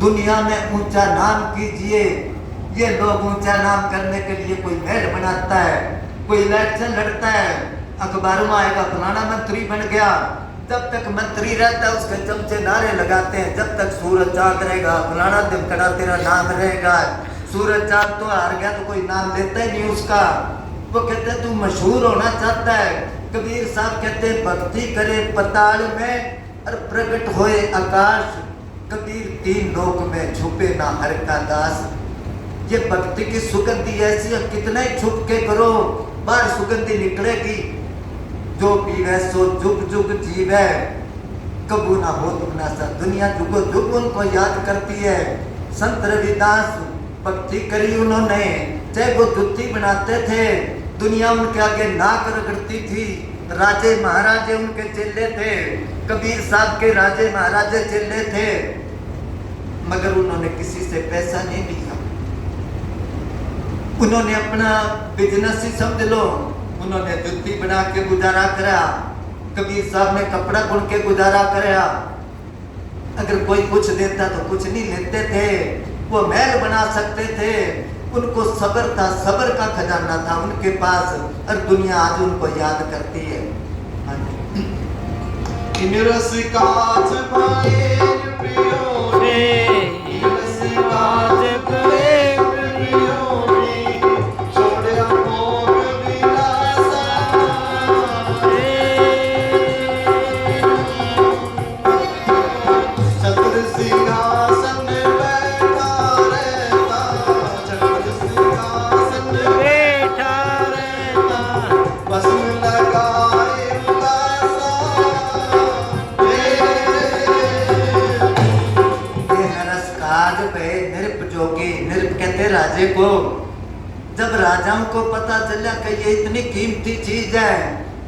दुनिया में ऊंचा नाम कीजिए। ये लोग ऊंचा नाम करने के लिए कोई महल बनाता है, कोई इलेक्शन लड़ता है, अखबारों में आएगा फलाना मंत्री बन गया। जब तक मंत्री रहता है उसके चमचे नारे लगाते हैं, जब तक सूरज चांद रहेगा फलाना दिन कड़ा तेरा नाम रहेगा। सूरज चांद तो हार गया तो कोई नाम लेता ही नहीं उसका। वो कहते हैं तू मशहूर होना चाहता है। कबीर साहब कहते हैं भक्ति करे पताल में और प्रकट होए आकाश। कबीर तीन लोक में छुपे ना हर का दास। ये भक्ति की सुगंधी ऐसी है, कितना ही छुप के करो बाहर सुगंधी निकलेगी। जो पीवे सो जुग जुग जीवे, कबू ना हो तुम ना सा। दुनिया जुगो जुग उनको याद करती है। संत रविदास भक्ति करी उन्होंने, चाहे वो जुत्ती बनाते थे, दुनिया उनके आगे नाक रगड़ती थी। राजे महाराजे उनके चेले थे, कबीर साहब के राजे महाराजे चेले थे, मगर उन्होंने किसी से पैसा नहीं लिया। उन्होंने अपना बिजनेस ही समझ लो, उन्होंने जुत्ती बना के गुजारा करा। कबीर साहब ने कपड़ा बुन के गुजारा करा। अगर कोई कुछ देता तो कुछ नहीं लेते थे। वो महल बना सकते थे, उनको सब्र था, सब्र का खजाना था उनके पास, और दुनिया आज उनको याद करती है। राजे को जब राजाओं को पता चला कि ये इतनी कीमती चीज है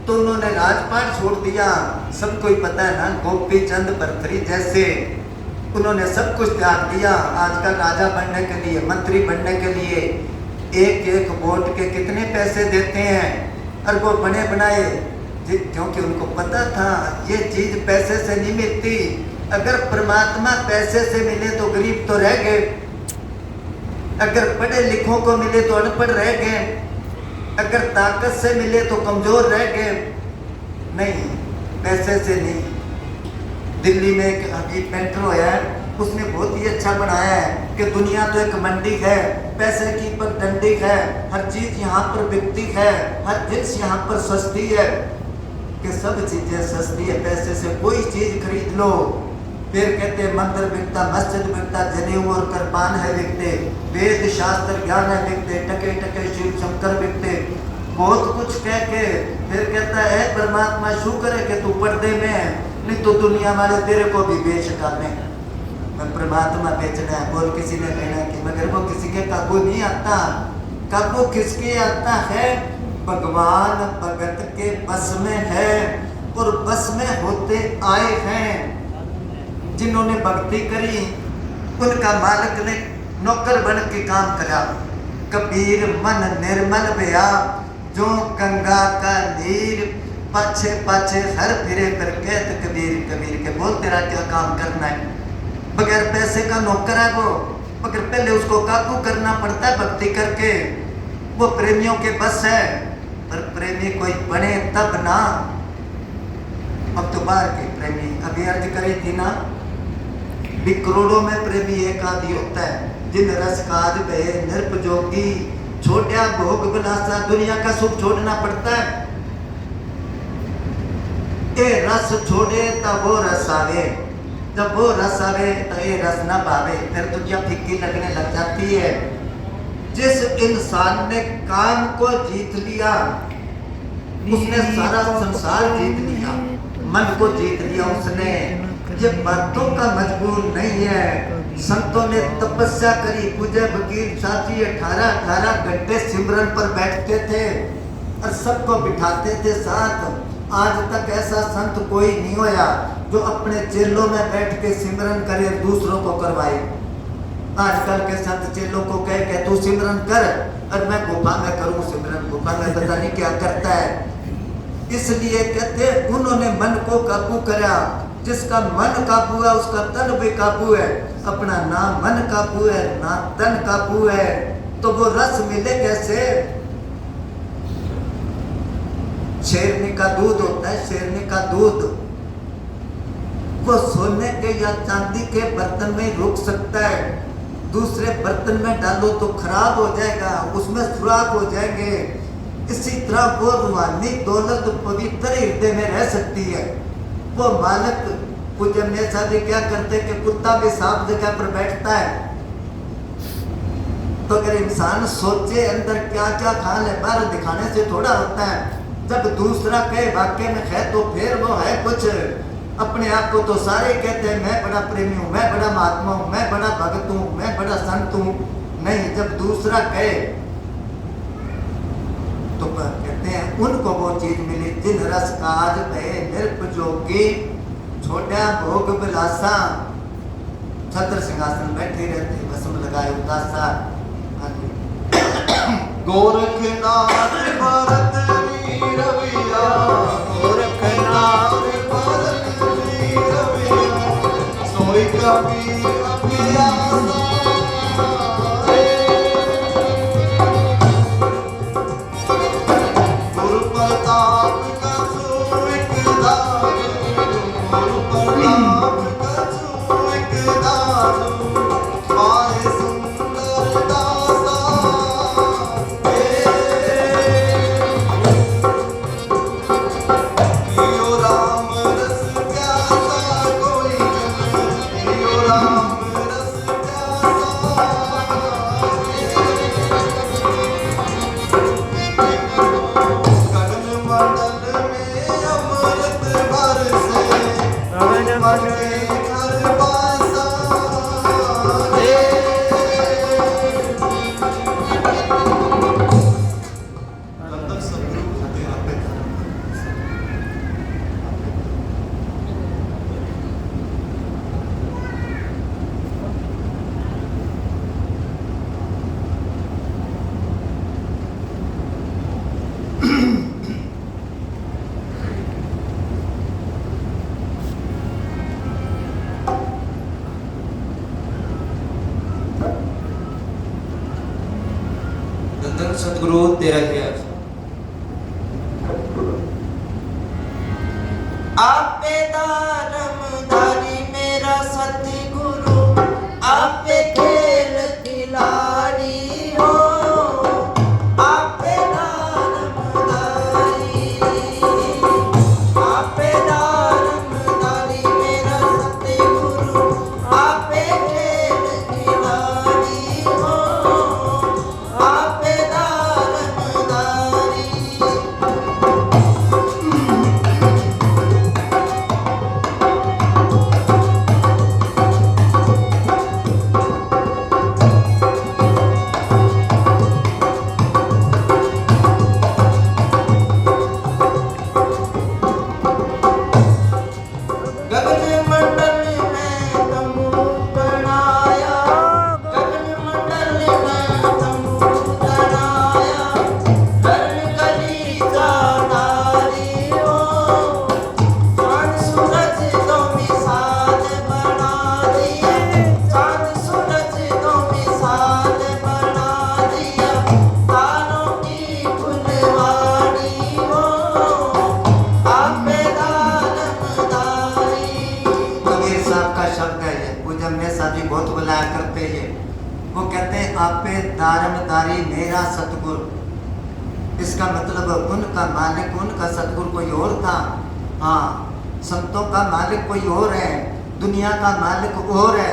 तो उन्होंने राजपाट छोड़ दिया। सबको ही पता है ना, गोपी चंद भर्तृहरि जैसे उन्होंने सब कुछ त्याग दिया। आजकल राजा बनने के लिए, मंत्री बनने के लिए एक एक वोट के कितने पैसे देते हैं, और वो बने बनाए, क्योंकि उनको पता था ये चीज पैसे से नहीं मिलती। अगर परमात्मा पैसे से मिले तो गरीब तो रह गए, अगर पढ़े लिखों को मिले तो अनपढ़ रह गए, अगर ताकत से मिले तो कमजोर रह गए। नहीं, पैसे से नहीं। दिल्ली में एक अभी पेंटर होया है, उसने बहुत ही अच्छा बनाया है कि दुनिया तो एक मंडी है, पैसे की पगडंडी है, हर चीज यहाँ पर बिकती है, हर जिन्स यहाँ पर सस्ती है, कि सब चीजें सस्ती है, पैसे से कोई चीज खरीद लो। फिर कहते मंदिर बिकता, मस्जिद बिकता, जनेऊ और कृपान है बिकते, वेद शास्त्र ज्ञान है बिकते, टके टके शिव शंकर बिकते, बहुत कुछ कह के फिर कहता है परमात्मा शुक्र है कि तू पर्दे में है, नहीं तो दुनिया वाले तेरे को भी बेच डाले। मैं परमात्मा बेचना है, बोल किसी ने कहना कि मगर वो किसी के काबू नहीं आता। काबू किसके आता है? भगवान भगत के बस में है, और बस में होते आए हैं। जिन्होंने भक्ति करी उनका मालिक ने नौकर बन के काम करा। कबीर मन निर्मल भया, जो गंगा का नीर, पाछे पाछे हर फिरे करके कबीर कबीर के बोल तेरा क्या काम करना है। बगैर पैसे का नौकर है वो, मगर पहले उसको काबू करना पड़ता है भक्ति करके। वो प्रेमियों के बस है, पर प्रेमी कोई बने तब ना। अब तो बाहर के प्रेमी, अभी अर्ज करी थी ना भी करोड़ों में प्रेमी एक आदि होता है। जिन रस काज बहे नृप जोगी, छोटा भोग बनासा। दुनिया का सुख छोड़ना पड़ता है। ए रस छोड़े तब वो रस आवे, जब वो रस आवे तो ये रस ना पावे, फिर दुनिया फीकी लगने लग जाती है। जिस इंसान ने काम को जीत लिया उसने सारा संसार जीत लिया, मन को जीत लिया उसने। ये बातों का मजबूर नहीं है। संतों ने तपस्या करी, पूजे फकीर साथी 18 घंटे सिमरन पर बैठते थे और सबको बिठाते थे साथ। आज तक ऐसा संत कोई नहीं होया जो अपने चेलों में बैठ के सिमरन करे, दूसरों को करवाए। आजकल के संत चेलों को कह के तू सिमरन कर और मैं गुफा में करूं सिमरन, गुफा में पता नहीं क्या करता है। इसलिए कहते उन्होंने मन को काबू करा, जिसका मन काबू है उसका तन भी काबू है। अपना ना मन काबू है ना तन काबू है, तो वो रस मिले कैसे? शेरनी का दूध होता है, शेरनी का दूध वो सोने के या चांदी के बर्तन में रुक सकता है, दूसरे बर्तन में डालो तो खराब हो जाएगा, उसमें सुराख हो जाएंगे। इसी तरह वो रूहानी दौलत पवित्र हृदय में रह सकती है। वो मालिक पूज्य हमेशा भी क्या करते कि कुत्ता भी साफ जगह पर बैठता है, तो अगर इंसान सोचे अंदर क्या क्या खाल है, बाहर दिखाने से थोड़ा होता है। जब दूसरा कहे वाक्य में है तो फिर वो है कुछ। अपने आप को तो सारे कहते हैं मैं बड़ा प्रेमी हूँ, मैं बड़ा महात्मा हूँ, मैं बड़ा भगत हूँ, मैं बड़ा संत हूँ। नहीं, जब दूसरा कहे तो कहते हैं उनको वो चीज मिली जिन रस काज भय निर्प जोगी, छोटा भोग बिलासा, छत्र सिंहासन बैठे रहते भस्म लगाए उदासा। गोरखनाथ भरत रविया, गोरखनाथ भरत रविया, सोई कबीर अभियासा। गुरु प्रताप कछु एक दारू, गुरु प्रताप कछु एक दारू, पाए सुंदर दासा। सतगुरु तेरा क्या आपे दारमदारी मेरा सतगुरु, आपे खेल खिलाड़ी हो, आपे दारमदारी, आपे दारमदारी मेरा सतगुरु, आपे खेल खिलाड़ी हो, आपे दारमदारी। गगन मंडल में तंबू बनाया, गगन मंडल में तंबू बनाया, धर्म कली का नारी हो, चांद सूरज दो मिसाल बना दिया, चांद सूरज दो मिसाल बना दिया, तारों की फुलवाड़ी हो, आपे दारमदारी। कबीर साहब का शब्द है ये, पूज्य हमेशा जी बहुत बुलाया करते हैं। वो कहते हैं आपे दारमदारी मेरा सतगुरु। इसका मतलब उनका मालिक, उनका सतगुरु कोई और था। हाँ, संतों का मालिक कोई और है, दुनिया का मालिक और है।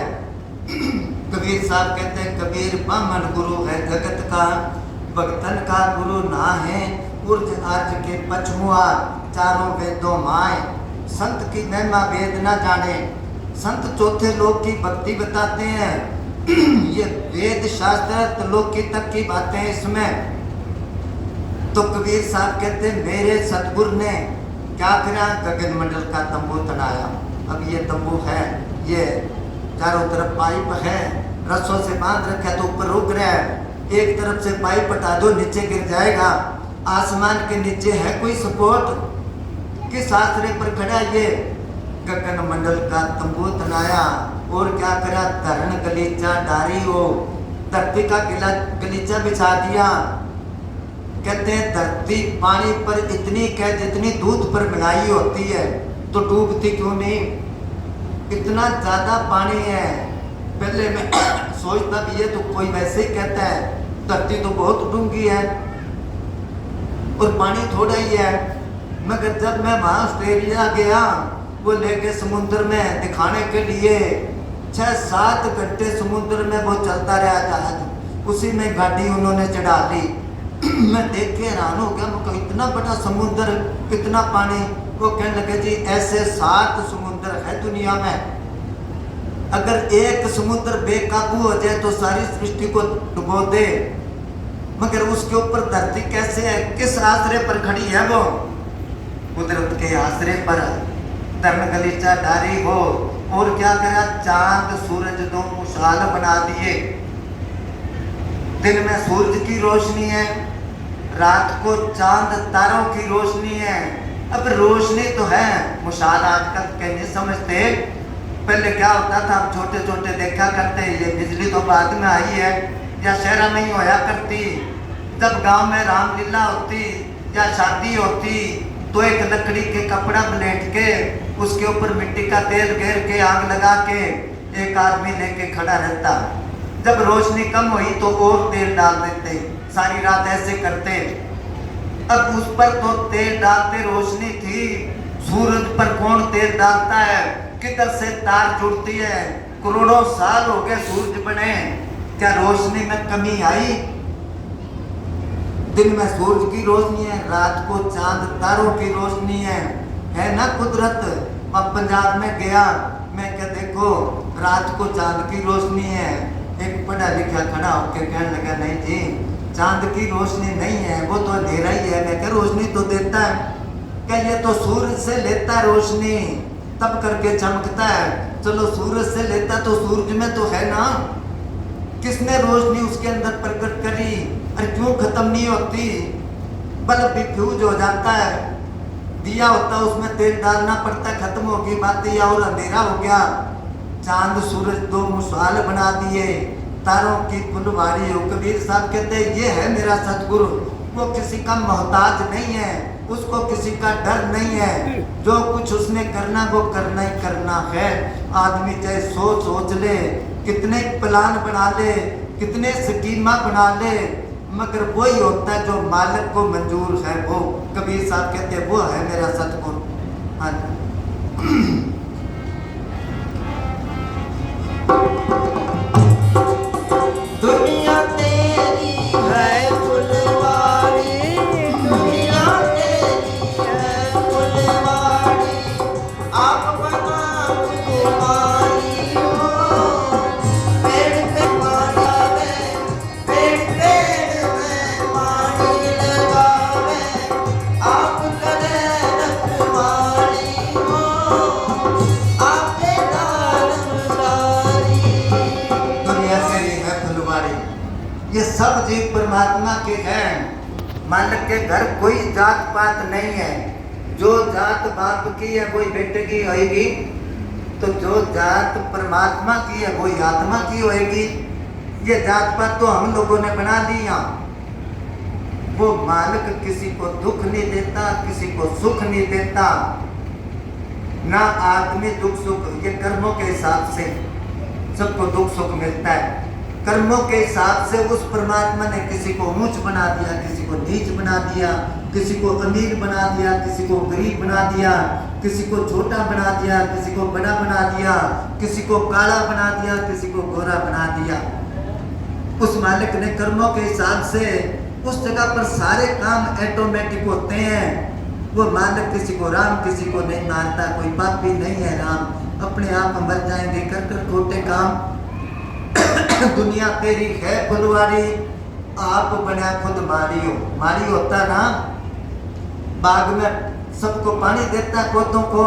कबीर साहब कहते हैं कबीर बामन गुरु है जगत का, भगतन का गुरु ना है, उर्ज आज के पछुआ, चारों वेदों माए, संत की महिमा वेद ना जाने। संत चौथे लोक की भक्ति बताते हैं, ये वेद शास्त्र लोक की तक की बातें इसमें। तो कबीर साहब कहते हैं मेरे सतगुरु ने क्या करा, गगन मंडल का तंबू तनाया। अब ये तंबू है, ये चारों तरफ पाइप है, रस्सों से बांध रखा तो ऊपर रुक रहा है। एक तरफ से पाइप हटा दो नीचे गिर जाएगा। आसमान के नीचे है कोई सपोर्ट, किस आश्रय पर खड़ा है ये? गगन मंडल का तंबू तनाया और क्या करा, धरण गलीचा डारी हो, धरती का गलीचा बिछा दिया। कहते हैं धरती पानी पर इतनी कह जितनी दूध पर बनाई होती है, तो डूबती क्यों नहीं? इतना ज्यादा पानी है। पहले मैं सोचता भी ये तो कोई वैसे ही कहता है, धरती तो बहुत डूंगी है और पानी थोड़ा ही है। मगर जब मैं वहां ऑस्ट्रेलिया गया, वो लेके समुद्र में दिखाने के लिए 6-7 घंटे समुद्र में वो चलता रहा जहाज, उसी में गाड़ी उन्होंने चढ़ा ली। मैं देख के हैरान हो गया, मुझको इतना बड़ा समुद्र, इतना पानी। वो कहने लगे जी ऐसे 7 समुद्र है दुनिया में, अगर एक समुद्र बेकाबू हो जाए तो सारी सृष्टि को डुबो दे, मगर उसके ऊपर धरती कैसे है, किस आश्रय पर खड़ी है? वो कुदरत के आश्रय पर। धरण गलीचा डारी हो और क्या करा, चांद सूरज 2 मुशाल बना दिए। दिन में सूरज की रोशनी है, रात को चांद तारों की रोशनी है। अब रोशनी तो है, मुशाल आजकल के नहीं समझते। पहले क्या होता था, हम छोटे छोटे देखा करते, ये बिजली तो बाद में आई है या शहर में ही होया करती। जब गांव में रामलीला होती या शादी होती तो एक लकड़ी के कपड़ा ब्लेट के उसके ऊपर मिट्टी का तेल घेर के आग लगा के एक आदमी लेके खड़ा रहता। जब रोशनी कम हुई तो और तेल डाल देते, सारी रात ऐसे करते। अब उस पर तो तेल डालते रोशनी थी, सूरज पर कौन तेल डालता है? किधर से तार जुड़ती है? करोड़ों साल हो गए सूरज बने, क्या रोशनी में कमी आई? दिन में सूरज की रोशनी है, रात को चांद तारों की रोशनी है ना कुदरत। अब पंजाब में गया मैं, क्या देखो रात को चांद की रोशनी है। एक पढ़ा लिखा खड़ा होकर कहने लगा नहीं जी चांद की रोशनी नहीं है, वो तो अंधेरा ही है। मैं क्या रोशनी तो देता है, क्या ये तो सूरज से लेता है रोशनी तब करके चमकता है। चलो सूरज से लेता तो सूरज में तो है ना, किसने रोशनी उसके अंदर प्रकट करी? अरे क्यों खत्म नहीं होती? बल्ब भी फ्यूज हो जाता है, दिया होता उसमें तेल डालना पड़ता, खत्म होगी बात या और अंधेरा हो गया। चांद सूरज 2 मुशाल बना दिए, तारों की फुलवारी हो। कबीर साहब कहते हैं ये है मेरा सतगुरु, वो किसी का मोहताज नहीं है, उसको किसी का डर नहीं है। जो कुछ उसने करना वो करना ही करना है। आदमी चाहे सोच ले, कितने प्लान बना ले, कितने स्कीमा बना ले, मगर वही होता है जो मालिक को मंजूर है। वो कबीर साहब कहते हैं वो है मेरा सतगुरु। हाँ दुनिया तेरी है फुलवारी, दुनिया तेरी है फुलवारी, आप बना कुमारी हो। पेड़ पे पानी पेड़ में पानी लगावे, आप करे रखवाली हो, आपके दानदारी। दुनिया तेरी है फुलवारी, ये सब जीव परमात्मा के हैं। मालिक के घर कोई जात पात नहीं है। जो जात बाप की है वही बेटे की होगी, तो जो जात परमात्मा की है वही आत्मा की होगी। ये जात पात तो हम लोगों ने बना लिया। वो मालिक किसी को दुख नहीं देता, किसी को सुख नहीं देता, ना आदमी दुख सुख, ये कर्मों के हिसाब से सबको दुख सुख मिलता है। कर्मों के हिसाब से उस परमात्मा ने किसी को ऊंच बना दिया, किसी को नीच बना दिया, किसी को अमीर बना दिया, किसी को गरीब बना दिया, किसी को छोटा बना दिया, किसी को बड़ा बना दिया, किसी को काला बना दिया, किसी को गोरा बना दिया। उस मालिक ने कर्मों के हिसाब से उस जगह पर सारे काम ऑटोमेटिक होते हैं। वो मालिक किसी को राम किसी को नहीं मारता, कोई पापी नहीं है राम, अपने आप मर जाएंगे कर कर खोटे काम। दुनिया तेरी है फुलवारी, आप बना खुद मारी हो। मारी होता ना, बाग में सबको पानी देता है पौधों को,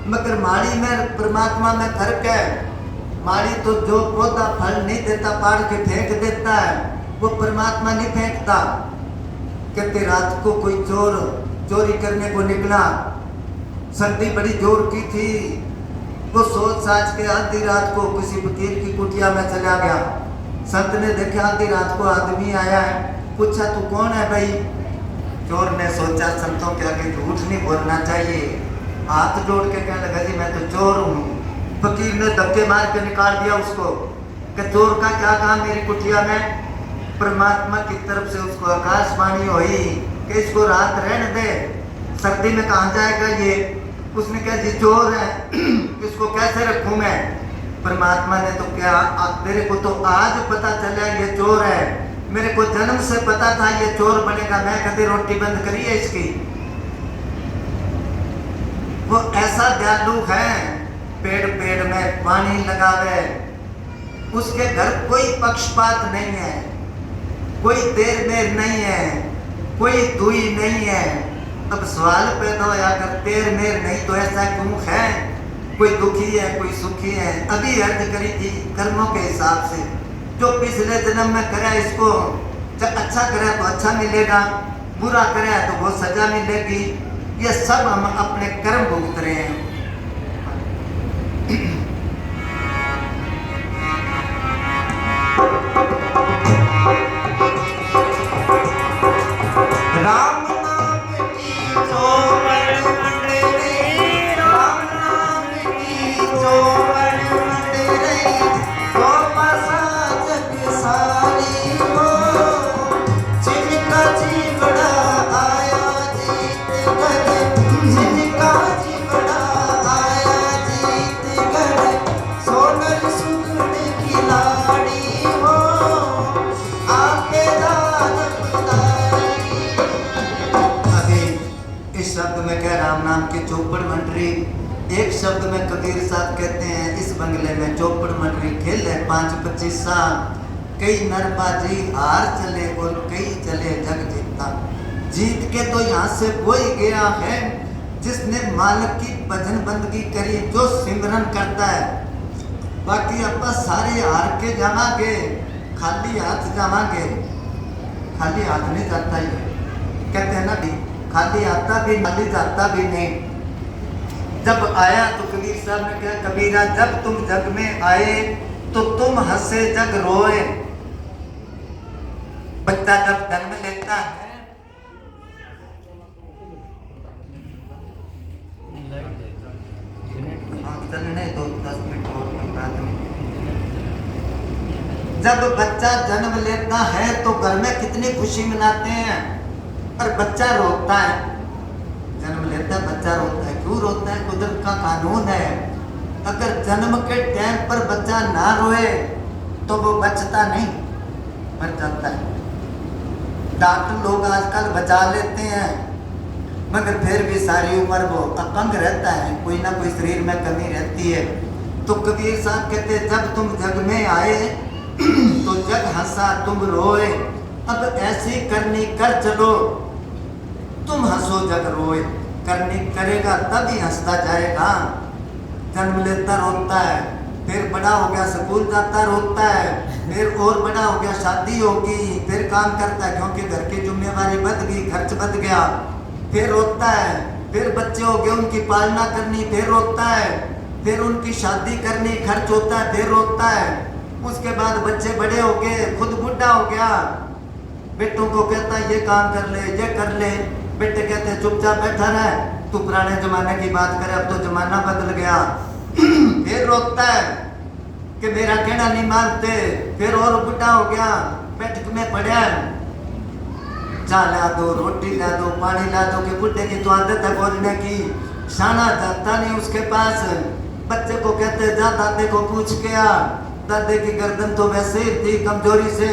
मगर माड़ी में परमात्मा में फर्क है। माड़ी तो जो पौधा फल नहीं देता पाड़ के फेंक देता है, वो परमात्मा नहीं फेंकता। कहते रात को कोई चोर चोरी करने को निकला, सर्दी बड़ी जोर की थी, वो सोच साच के आधी रात को किसी फकीर की कुटिया में चला गया। संत ने देखा आधी रात को आदमी आया है, पूछा तू कौन है भाई? चोर ने सोचा संतों के आगे झूठ नहीं बोलना चाहिए, हाथ जोड़ के कहने लगा जी मैं तो चोर हूँ। फकीर ने धक्के मार के निकाल दिया उसको कि चोर का क्या काम मेरी कुटिया में? परमात्मा की तरफ से उसको आकाशवाणी हुई कि इसको रात रहने दे, सर्दी में कहाँ जाएगा ये। उसने कहा जी चोर है, इसको कैसे रखूं मैं? परमात्मा ने तो क्या तेरे को तो आज पता चला ये चोर है, मेरे को जन्म से पता था ये चोर बनेगा, मैं कभी रोटी बंद करी है इसकी। वो ऐसा दयालु है, पेड़ पेड़ में पानी लगावे, उसके घर कोई पक्षपात नहीं है, कोई देर मेर नहीं है, कोई दुई नहीं है। अब सवाल पैदा होया कर देर मेर नहीं तो ऐसा क्यों है? कोई दुखी है कोई सुखी है। अभी अर्ज करी थी कर्मों के हिसाब से, जो पिछले जन्म में करे इसको जब अच्छा करे तो अच्छा मिलेगा, बुरा करे तो बहुत सजा मिलेगी। ये सब हम अपने कर्म भुगत रहे हैं। राम नाम की चौवन मंडरे, राम नाम की चौवन मंडरे, तो बसा जग सारी हो, जिनका जीवड़ा आया जीत गए, जिनका जीवड़ा आया जीत गए, सोनर सुगड़ की लाड़ी हो, आपके दान इस शब्द में क्या राम नाम की चौपड़ मंडरी, एक शब्द में कबीर साहब कहते हैं इस बंगले में चौपड़ मंडरी खेले 5-25 साल, कई नरबाजी हार चले और कई चले जग जीता। जीत के तो यहाँ से वही गया है जिसने मालिक की भजन बंदगी करी, जो सिमरन करता है। बाकी अब सारे हार के जावांगे, खाली हाथ जावांगे, खाली हाथ नहीं जाता ही कहते हैं ना, खाली आता भी खाली जाता भी नहीं। जब आया तो कबीर साहब ने कहा कबीरा जब तुम जग में आए तो तुम हंसे जग रोए। बच्चा जब जन्म लेता है चलने दो 10 मिनट और बाद में। जब बच्चा जन्म लेता है तो घर में कितनी खुशी मनाते हैं, और बच्चा रोता है। जन्म लेता है बच्चा रोता है, क्यों रोता है? कुदरत का कानून है। अगर जन्म के टाइम पर बच्चा ना रोए तो वो बचता नहीं, मर जाता है। डॉक्टर लोग आजकल बचा लेते हैं मगर फिर भी सारी उम्र वो अपंग रहता है, कोई ना कोई शरीर में कमी रहती है। तो कबीर साहब कहते जब तुम जग में आए तो जग हंसा तुम रोए। अब ऐसी करनी कर चलो, तुम हंसो जग रोए। करनी करेगा तभी हंसता जाएगा। जन्म लेता रोता है, फिर बड़ा हो गया स्कूल जाता रोता है, फिर और बड़ा हो गया शादी होगी, फिर काम करता है क्योंकि घर की जिम्मेवारी बढ़ गई, खर्च बढ़ गया, फिर रोता है। फिर बच्चे हो गए उनकी पालना करनी, फिर रोता है। फिर उनकी शादी करनी, खर्च होता है, फिर रोता है। उसके बाद बच्चे बड़े हो गए, खुद बुढ़ा हो गया, बेटों को कहता है ये काम कर ले ये कर ले, बेटे कहते हैं चुपचाप बैठा रहे, तू पुराने जमाने की बात करे, अब तो जमाना बदल गया। फिर रोता है कि मेरा कहना नहीं मानते, फिर और बुढ़ा हो गया, बैठक में पड़ा, चाय ला दो, रोटी ला दो, पानी ला दो, कि बुढ़े की तो आदत है बोलने की, शाना जाता नहीं उसके पास। बच्चे को कहते जा दादे को पूछ के आ, दादे की गर्दन तो वैसे ही थी कमजोरी से,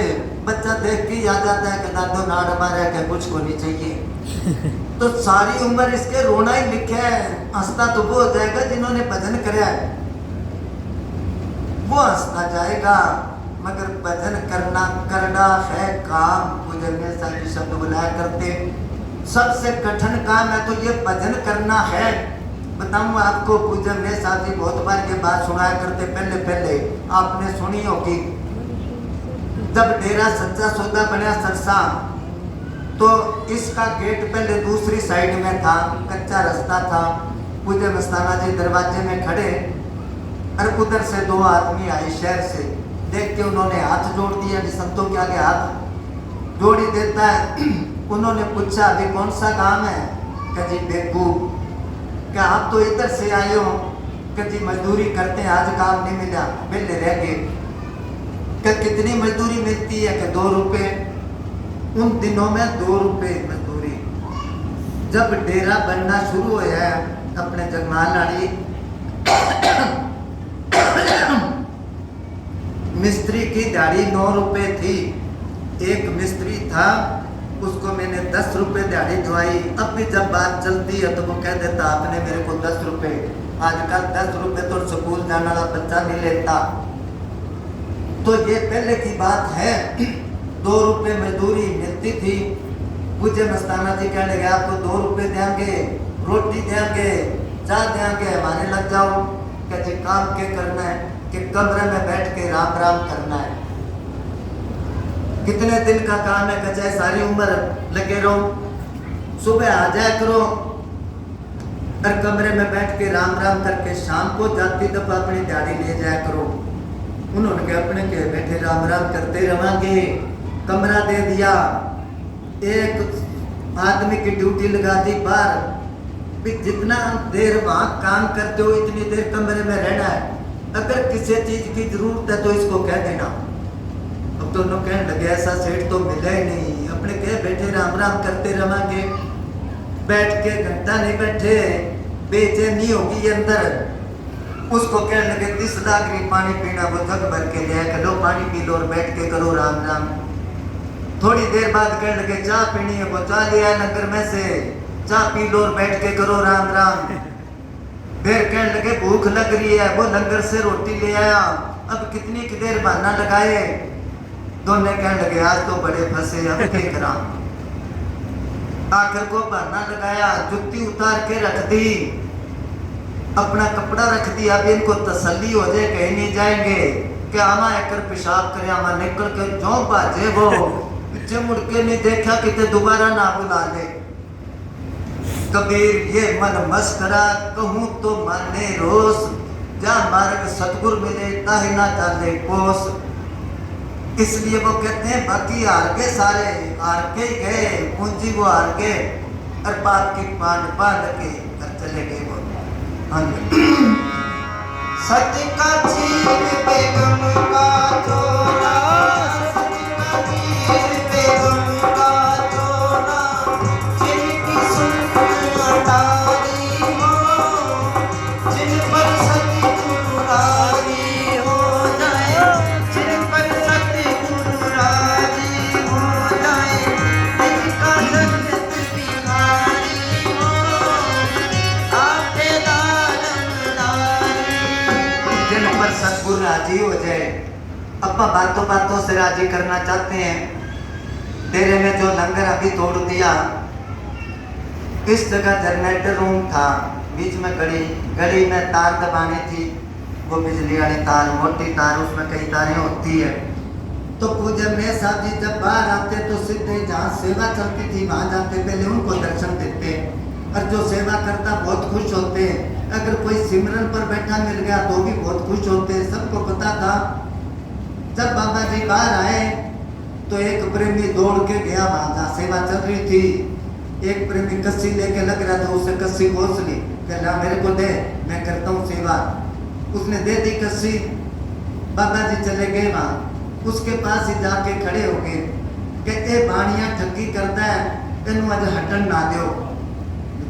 बच्चा देख के आ जाता है कि दादो नाड़ मारे के कुछ को नहीं चाहिए। तो सारी उम्र इसके रोना ही लिखा है। हंसता तो वो हो जाएगा जिन्होंने भजन कराया है, वो हंसता जाएगा। मगर भजन करना है काम, गुजरने सारे शब्द बुलाया करते, सबसे कठिन काम है तो ये भजन करना है। बताऊं आपको, पूजन ने साहब जी बहुत बार ये बात सुनाया करते, पहले आपने सुनी होगी। जब डेरा सच्चा सौदा बना सरसा, तो इसका गेट पहले दूसरी साइड में था, कच्चा रास्ता था। पूज्य मस्ताना जी दरवाजे में खड़े, और उधर से दो आदमी आए शहर से, देख के उन्होंने हाथ जोड़ दिया, संतों के आगे हाथ जोड़ ही देता है। उन्होंने पूछा अभी कौन सा काम है? कि जी बेगू। क्या आप तो इधर से आए हो? कि जी मजदूरी करते हैं, आज काम नहीं मिला, बेले रह गए। कि कितनी मजदूरी मिलती है? कि 2 रुपये। उन दिनों में 2 रुपये मजदूरी। जब डेरा बनना शुरू होया है अपने जगमालाड़ी, मिस्त्री की दिहाड़ी 9 रुपये थी। एक मिस्त्री था, उसको मैंने 10 रुपये दिहाड़ी दवाई। अब भी जब बात चलती है तो वो कह देता आपने मेरे को 10 रुपये। आजकल 10 रुपये तो स्कूल जाने वाला बच्चा नहीं लेता। तो ये पहले की बात है। 2 रुपये मजदूरी मिलती थी। पूज्य मस्ताना जी कहने लगे आपको 2 रुपये देंगे, रोटी देंगे, चाय देंगे, हमारे लग जाओ। कहते काम क्या करना है? कि कमरे में बैठ के राम राम करना है। कितने दिन का काम है? कि चाहे सारी उम्र लगे रहो, सुबह आ जाया करो और कमरे में बैठ के राम राम करके शाम को जाती दफा अपनी दिहाड़ी ले जाया करो। उन्होंने कहा अपने के बैठे राम राम करते रवांगे। कमरा दे दिया, एक आदमी की ड्यूटी लगा दी बाहर, भी जितना देर वहाँ काम करते हो इतनी देर कमरे में रहना है। अगर किसी चीज की जरूरत है तो इसको कह देना। अब तो लोग कहने लगे ऐसा सेठ तो मिला ही नहीं, अपने कह बैठे राम राम करते रवांगे। बैठ के घंटा नहीं बैठे, बेचैनी होगी अंदर। उसको कहने लगे 30 लाख पानी पीना, वो जग भर के ले लो पानी पी लो और बैठ के करो राम राम। थोड़ी देर बाद कहने लगे चाय पीनी है, वो चाय ले आया नगर में से, चाय पी लो और बैठ के करो राम राम। फिर कहने लगे भूख लग रही है, वो लंगर से रोटी ले आया। अब कितनी की देर बहाना लगाए। दोनों कहने लगे आज तो बड़े फंसे, अब क्या करा। आखिर को बहाना लगाया, जुत्ती उतार के रख दी, अपना कपड़ा रख दिया। अब इनको तसल्ली हो जाए कहीं नहीं जाएंगे। क्या आमा एकर पेशाब करे, आमा निकल के जो बाजे वो पीछे मुड़ के नहीं देखा कि दोबारा ना बुला ले। कबीर ये मन मस्करा, कहूँ तो माने रोस, जा मार्ग सतगुर मिले ताहि ना चाले कोस। इसलिए वो कहते हैं बाकी हार के सारे हार के ही गए, पूंजी वो हार के और बाप की पान बांध के घर चले गए वो। सच का चीर बेगम का चोला, सच का चीर बेगम का चोला, जिनकी सुन अटारी हो, जिन पर सतगुरु राजी हो जाए, जिन पर सतगुरु राजी हो जाए, जिनका जगत भिखारी हो, आपे जिन पर सतगुरु राजी हो जाए। अपा बातों बातों से राजी करना चाहते हैं। तेरे में जो लंगर अभी तोड़ दिया, इस जगह जनरेटर रूम था, बीच में गड़ी में तार दबानी थी, वो बिजली वाली तार, मोटी तार, उसमें कई तारें होती है। तो पूजन में साहब जी जब बाहर आते तो सीधे जहाँ सेवा चलती थी वहाँ जाते, पहले उनको दर्शन देते और जो सेवा करता बहुत खुश होते हैं। अगर कोई सिमरन पर बैठा मिल गया तो भी बहुत खुश होते हैं। सबको पता था। जब बाबा जी बाहर आए तो एक प्रेमी दौड़ के गया वहाँ जहाँ सेवा चल रही थी। एक प्रेमी कस्सी लेके लग रहा था, उसे कस्सी घोंस ली, कहला मेरे को दे, मैं करता हूँ सेवा। उसने दे दी कस्सी। बाबा जी चले गए वहाँ, उसके पास ही जाके खड़े हो गए। कहते बाणिया ठगी करता है, तेन आज हटन ना दो,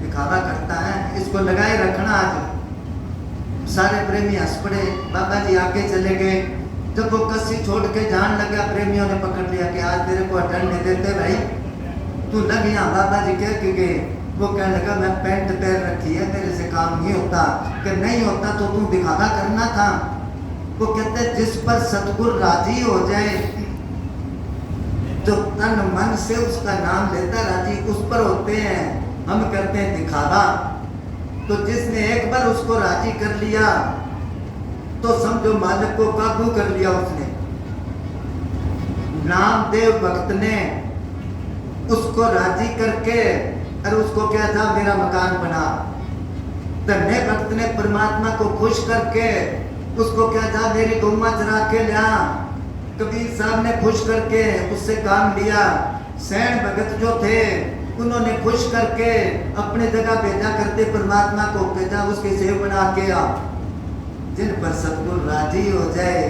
दिखावा करता है, इसको लगाए रखना। आज सारे प्रेमी हंस पड़े। बाबा जी आगे चले गए। जब वो कस्सी छोड़ के जान लगा, प्रेमियों ने पकड़ लिया कि आज तेरे को हटन नहीं देते भाई, तू लग यहाँ। बाबा जी कह के गए। वो कहने लगा मैं पैंट पैर रखी है, तेरे से काम नहीं होता। कि नहीं होता तो तू दिखावा करना था। वो कहते जिस पर सतगुरु राजी हो जाए, जो तन मन से उसका नाम लेता राजी, उस पर होते हैं। हम करते हैं दिखावा। तो जिसने एक बार उसको राजी कर लिया तो समझो मालिक को काबू कर लिया उसने। नामदेव भक्त ने उसको राजी करके और उसको क्या था, मेरा मकान बना। धन्य भक्त ने परमात्मा को खुश करके उसको क्या जा मेरी गौमा चरा के लिया। कबीर साहब ने खुश करके उससे काम लिया। सैन भगत जो थे उन्होंने खुश करके अपने जगह भेजा करते, परमात्मा को भेजा उसके सेव बना के आ। जिन पर सतगुरु राजी हो जाए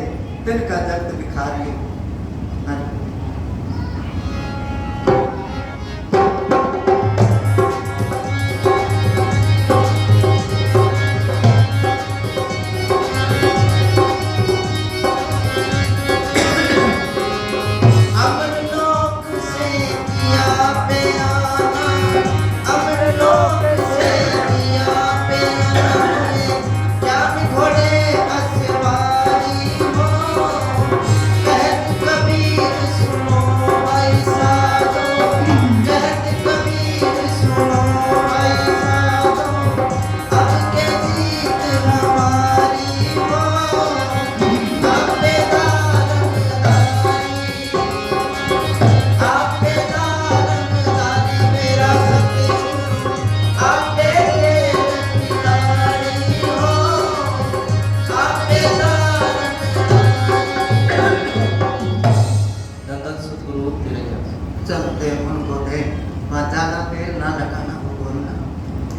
तिनका जगत भिखारी। अमरलोक से किया प्यारा, अमरलोक से किया प्यारा, क्या घोड़े असवारी हो, कहत कबीर सुनो भाई साधो, कहत कबीर सुनो भाई साधो, अब के जीत हमारी हो, आपे दारंगदारी, आपे दारंगदारी मेरा सतगुरु, आपे रखवारी हो, आपे दादा सतगुरु तेरे जैसा। चलते उनको दे ज्यादा देर ना लगाना, वो बोलना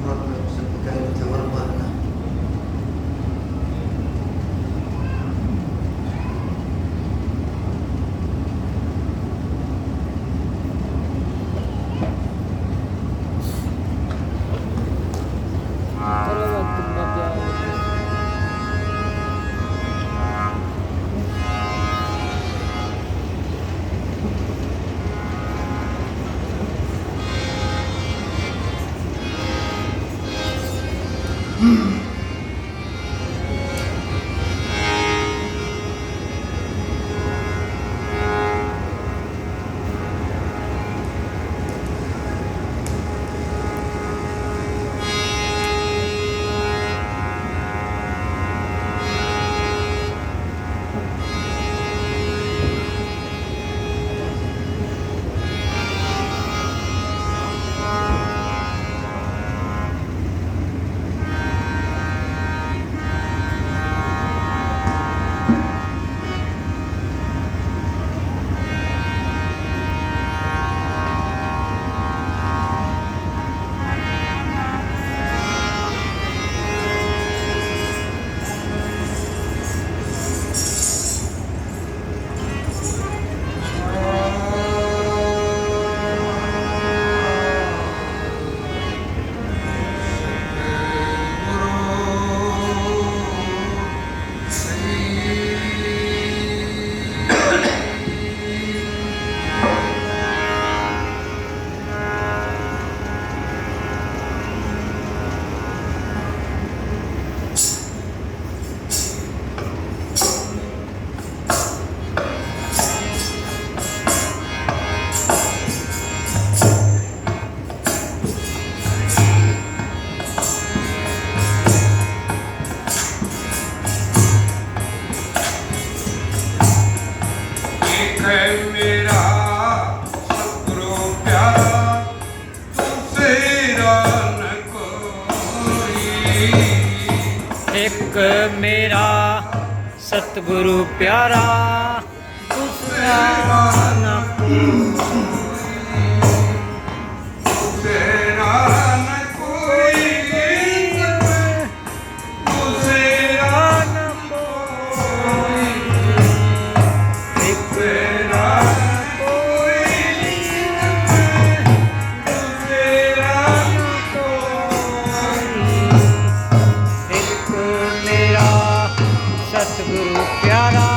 और शब्द कहे थे और बोलना। एक मेरा सतगुरु प्यारा, दूसरा ना तेरा न कोई, दूसरा ना कोई, एक तेरा कोई, दूसरा ना कोई, एक मेरा सतगुरु प्यारा,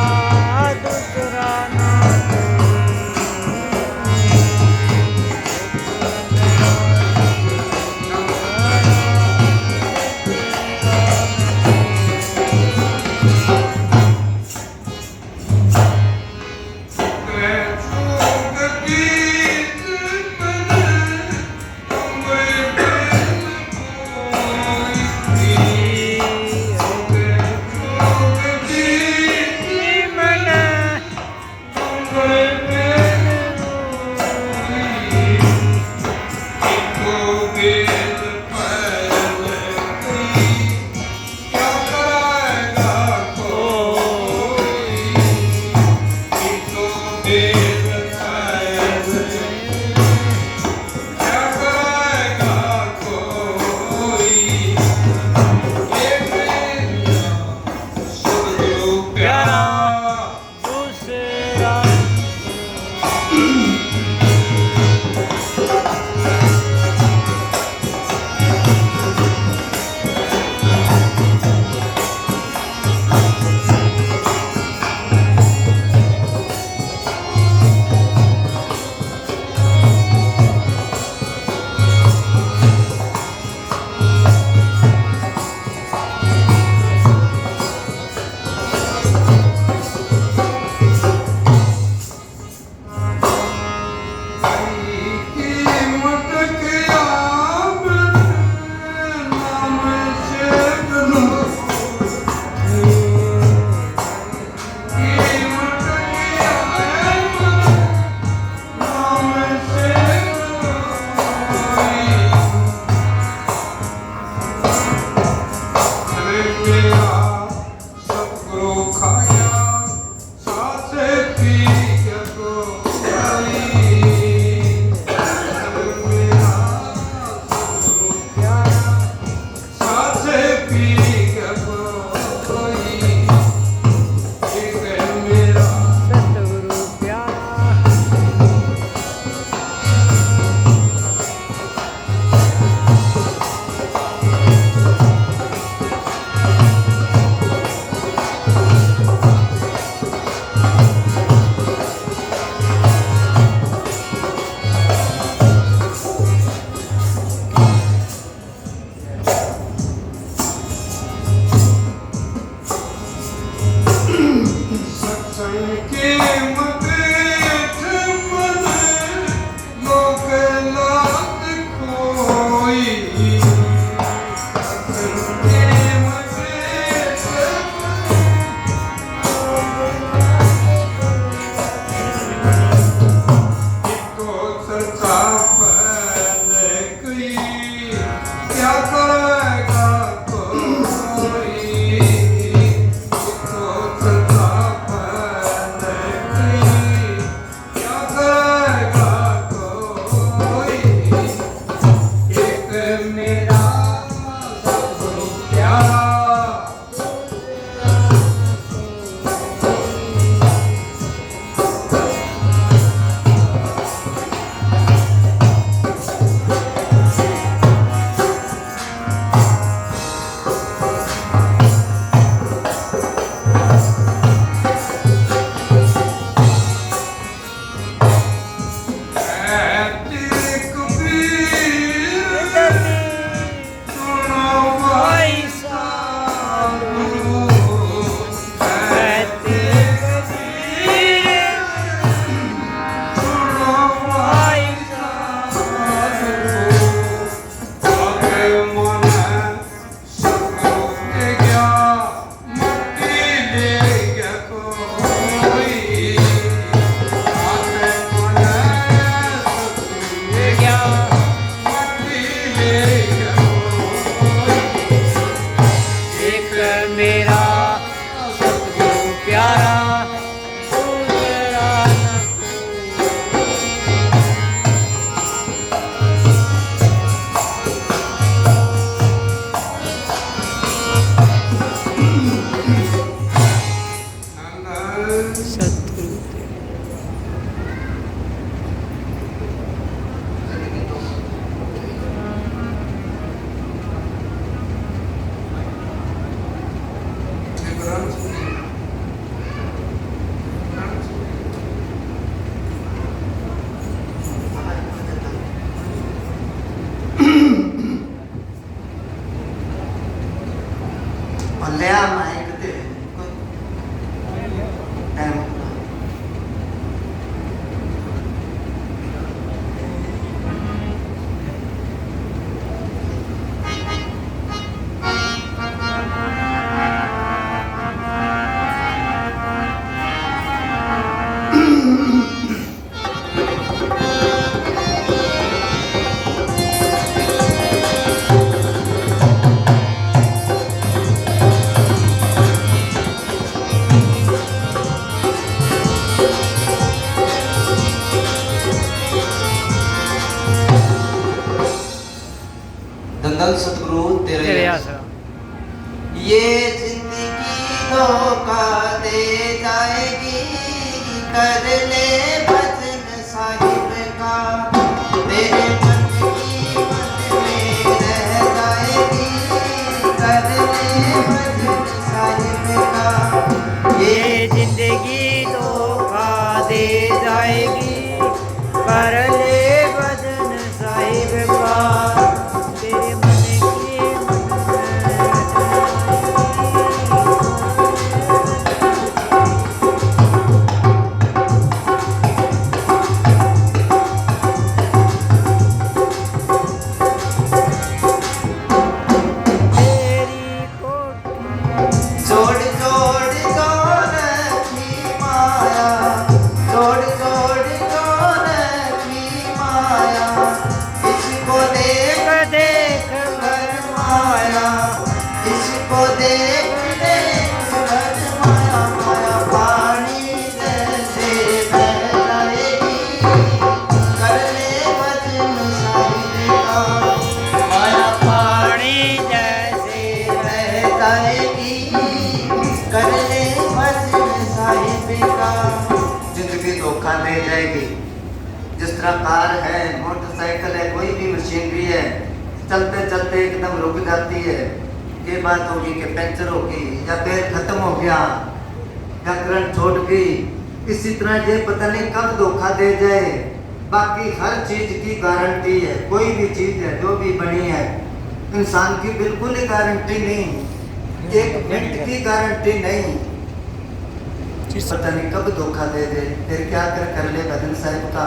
तेरे आसरा। ये जिंदगी धोखा दे जाएगी, कर ले भजन साहिब का, तेरे मन की मन में रह जाएगी, कर ले भजन साहिब का। ये जिंदगी धोखा दे जाएगी, कर ले भजन साहिब का, तेरे मन की तेरी कोठी जोड़ जोड़ जोड़ की माया, जोड़ जोड़ जोड़ की माया, इसको देख देख कर माया, इसको देख देख कर माया, माया पानी जैसे बह जाएगी, कर ले भजन साहिब का। माया पानी जैसे बह जाएगी, कर ले भजन साहिब का। जिंदगी धोखा दे जाएगी। जिस तरह कार है, मोटरसाइकिल है, कोई भी मशीनरी है, चलते चलते एकदम रुक जाती है। ये बात होगी कि पंचर होगी या तेल खत्म हो गया या करंट छोड़ गई। इसी तरह ये पता नहीं कब धोखा दे जाए। बाकी हर चीज की गारंटी है। कोई भी चीज है जो भी बनी है, इंसान की बिल्कुल ही गारंटी नहीं, एक मिनट की गारंटी नहीं। पता नहीं कब धोखा दे दे। फिर क्या कर ले भजन साहिब का।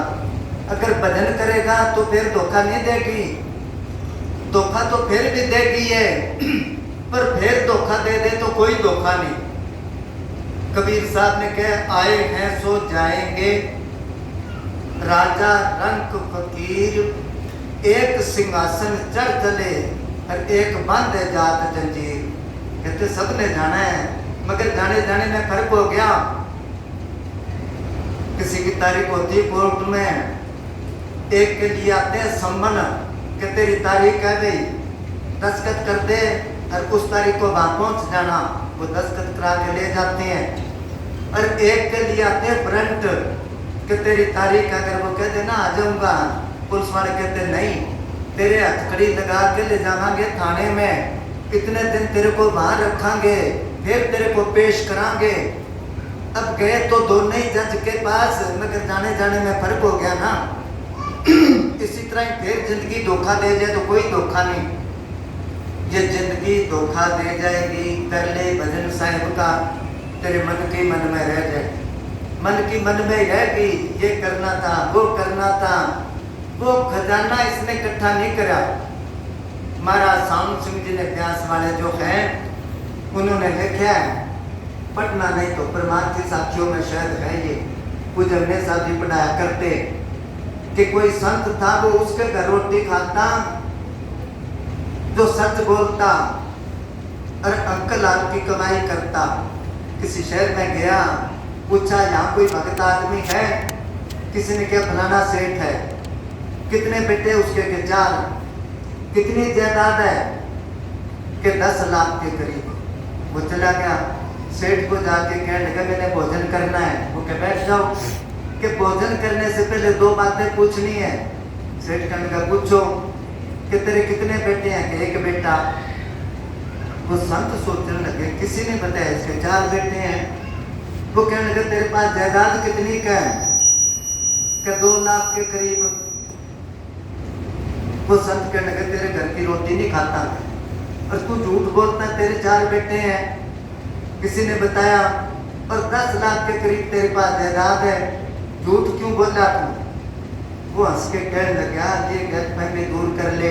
अगर भजन करेगा तो फिर धोखा नहीं देगी, धोखा तो फिर भी देगी है, पर फिर धोखा दे दे तो कोई धोखा नहीं। कबीर साहब ने कहा, आए हैं सो जाएंगे, राजा रंक फकीर, एक सिंहासन चढ़ चले और एक बांधे जात जंजीर। कहते सबने जाना है, मगर जाने जाने में फर्क हो गया। किसी की तारीख होती है कोर्ट में, एक के लिए आते हैं सम्मन कि तेरी तारीख है गई, दस्तखत कर दे और उस तारीख को वहां पहुंच जाना। वो दस्तखत करा के ले जाते हैं। और एक के लिए आते हैं फ्रंट कि तेरी तारीख, अगर वो कहते ना आ जाऊंगा, पुलिस वाले कहते नहीं, तेरे हथकड़ी लगा के ले जावांगे थाने में, इतने दिन तेरे को वहां रखांगे, फिर तेरे को पेश करांगे। अब गए तो दोनों ही जज के पास, मगर जाने जाने में फर्क हो गया ना। इसी तरह ही फिर जिंदगी धोखा दे जाए तो कोई धोखा नहीं। ये जिंदगी धोखा दे जाएगी, कर ले भजन साहिब का, तेरे मन के मन में रह जाए। मन की मन में रहेगी, ये करना था, वो करना था। वो खजाना इसने इकट्ठा नहीं करा। महाराज श्याम सिंह जी ने व्यास वाले जो हैं, उन्होंने लिखा है, पढ़ना नहीं तो परमार्थी साथियों में शायद है ये, कुछ हमने साहब जी पढ़ाया करते कि कोई संत था, वो उसके घर रोटी खाता, जो सच बोलता और अंकल आपकी कमाई करता। किसी शहर में गया, पूछा यहाँ कोई भगत आदमी है? किसी ने कहा फलाना सेठ है। कितने बेटे? उसके के 4। कितनी जायदाद है? कि 10 लाख के करीब। वो चला गया, सेठ को जाके कहने लगा मैंने भोजन करना है। वो कह बैठ जाओ, कि भोजन करने से पहले 2 बातें पूछनी है। सेठ कहने लगा पूछो। कि तेरे कितने बेटे हैं? कि 1 बेटा। वो संत सोचने लगे, किसी ने बताया इसके 4 बेटे हैं। वो कहने लगे तेरे पास जायदाद कितनी का है? कि 2 लाख के करीब। वो संत कहने लगे तेरे घर की रोटी नहीं खाता और तू झूठ बोलता, तेरे 4 बेटे हैं, किसी ने बताया, और 10 लाख के करीब तेरे पास जायदाद है, झूठ क्यों बोला तू? वो हंस के कहने लगा, ये गलतफहमी दूर कर ले,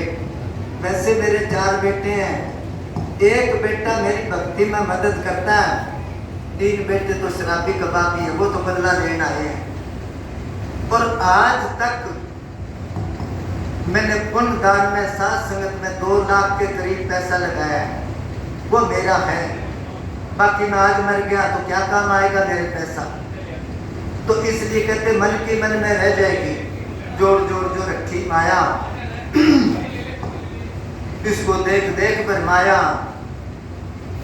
वैसे मेरे 4 बेटे हैं, 1 बेटा मेरी भक्ति में मदद करता है, 3 बेटे तो शराबी कबाबी है, वो तो बदला लेना है। और आज तक मैंने पुण्य दान में, साथ संगत में 2 लाख के करीब पैसा लगाया है, वो मेरा है। बाकी मैं आज मर गया तो क्या काम आएगा मेरे पैसा? तो इसलिए कहते मन की मन में रह जाएगी, जोड़ जोड़ जो रखी माया। इसको देख देख फरमाया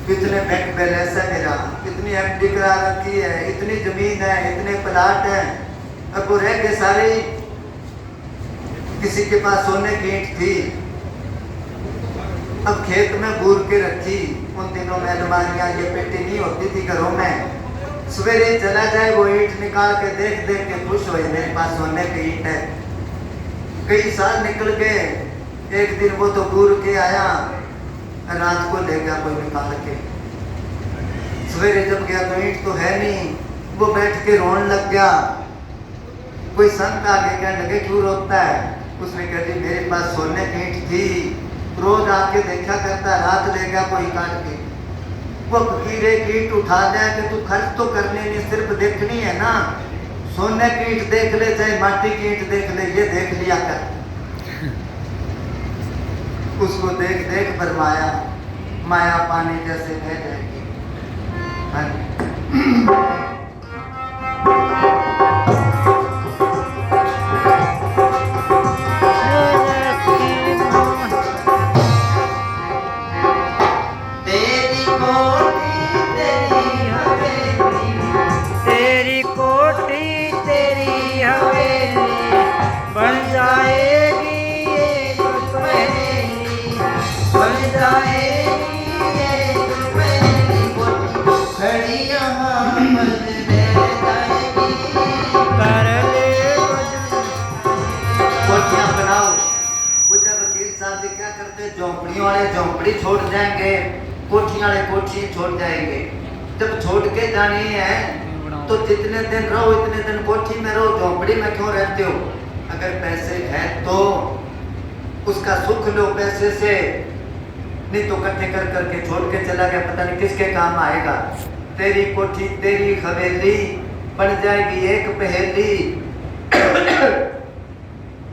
कितने बैंक बैलेंस है मेरा, इतनी एफडी करा रखी है, इतनी जमीन है, इतने प्लाट है। अब वो रह के सारे किसी के पास सोने की ईंट थी, अब खेत में बूर के रखी। उन दिनों में अलमारियां ये पेटी नहीं होती थी घरों में। सवेरे चला जाए वो ईंट निकाल के देख देख के खुश हो, मेरे पास सोने की ईंट है। कई साल निकल गए, एक दिन वो तो बूर के आया, रात को ले गया कोई निकाल के। सवेरे जब गया तो ईंट तो है नहीं, वो बैठ के रोने लग गया। कोई संत आगे कहने लगे क्यों रोता है? उसने कहा जी मेरे पास सोने की ईंट थी, रोज आके देखा करता, रात ले गया कोई काट के। वो फकीर एक ईंट उठा जाए कि तू खर्च तो करने नहीं, सिर्फ देखनी है ना। सोने की ईंट देख ले चाहे माटी की ईंट देख ले, ये देख लिया कर। उसको देख देख फरमाया माया पानी जैसे बह जाएगी। तेरी कोठी तेरी हवेली, तेरी कोठी तेरी हवेली बन जाएगी एक पहेली बन जाएगी एक पहेली। कोठी खड़ी यहाँ पर रह जाएगी। कर ले कोठियां बनाओ। मुझे वकील साहब जी क्या करते, झोंपड़ी वाले झोंपड़ी छोड़ जाएंगे, कोठी वाले कोठी छोड़ जाएंगे। जब छोड़ के जानी है तो जितने दिन रहो इतने दिन कोठी में रहो, झोंपड़ी में क्यों रहते हो? अगर पैसे हैं तो उसका सुख लो पैसे से, नहीं तो इकट्ठे कर करके छोड़ के चला गया, पता नहीं किसके काम आएगा। तेरी कोठी तेरी हवेली बन जाएगी एक पहेली।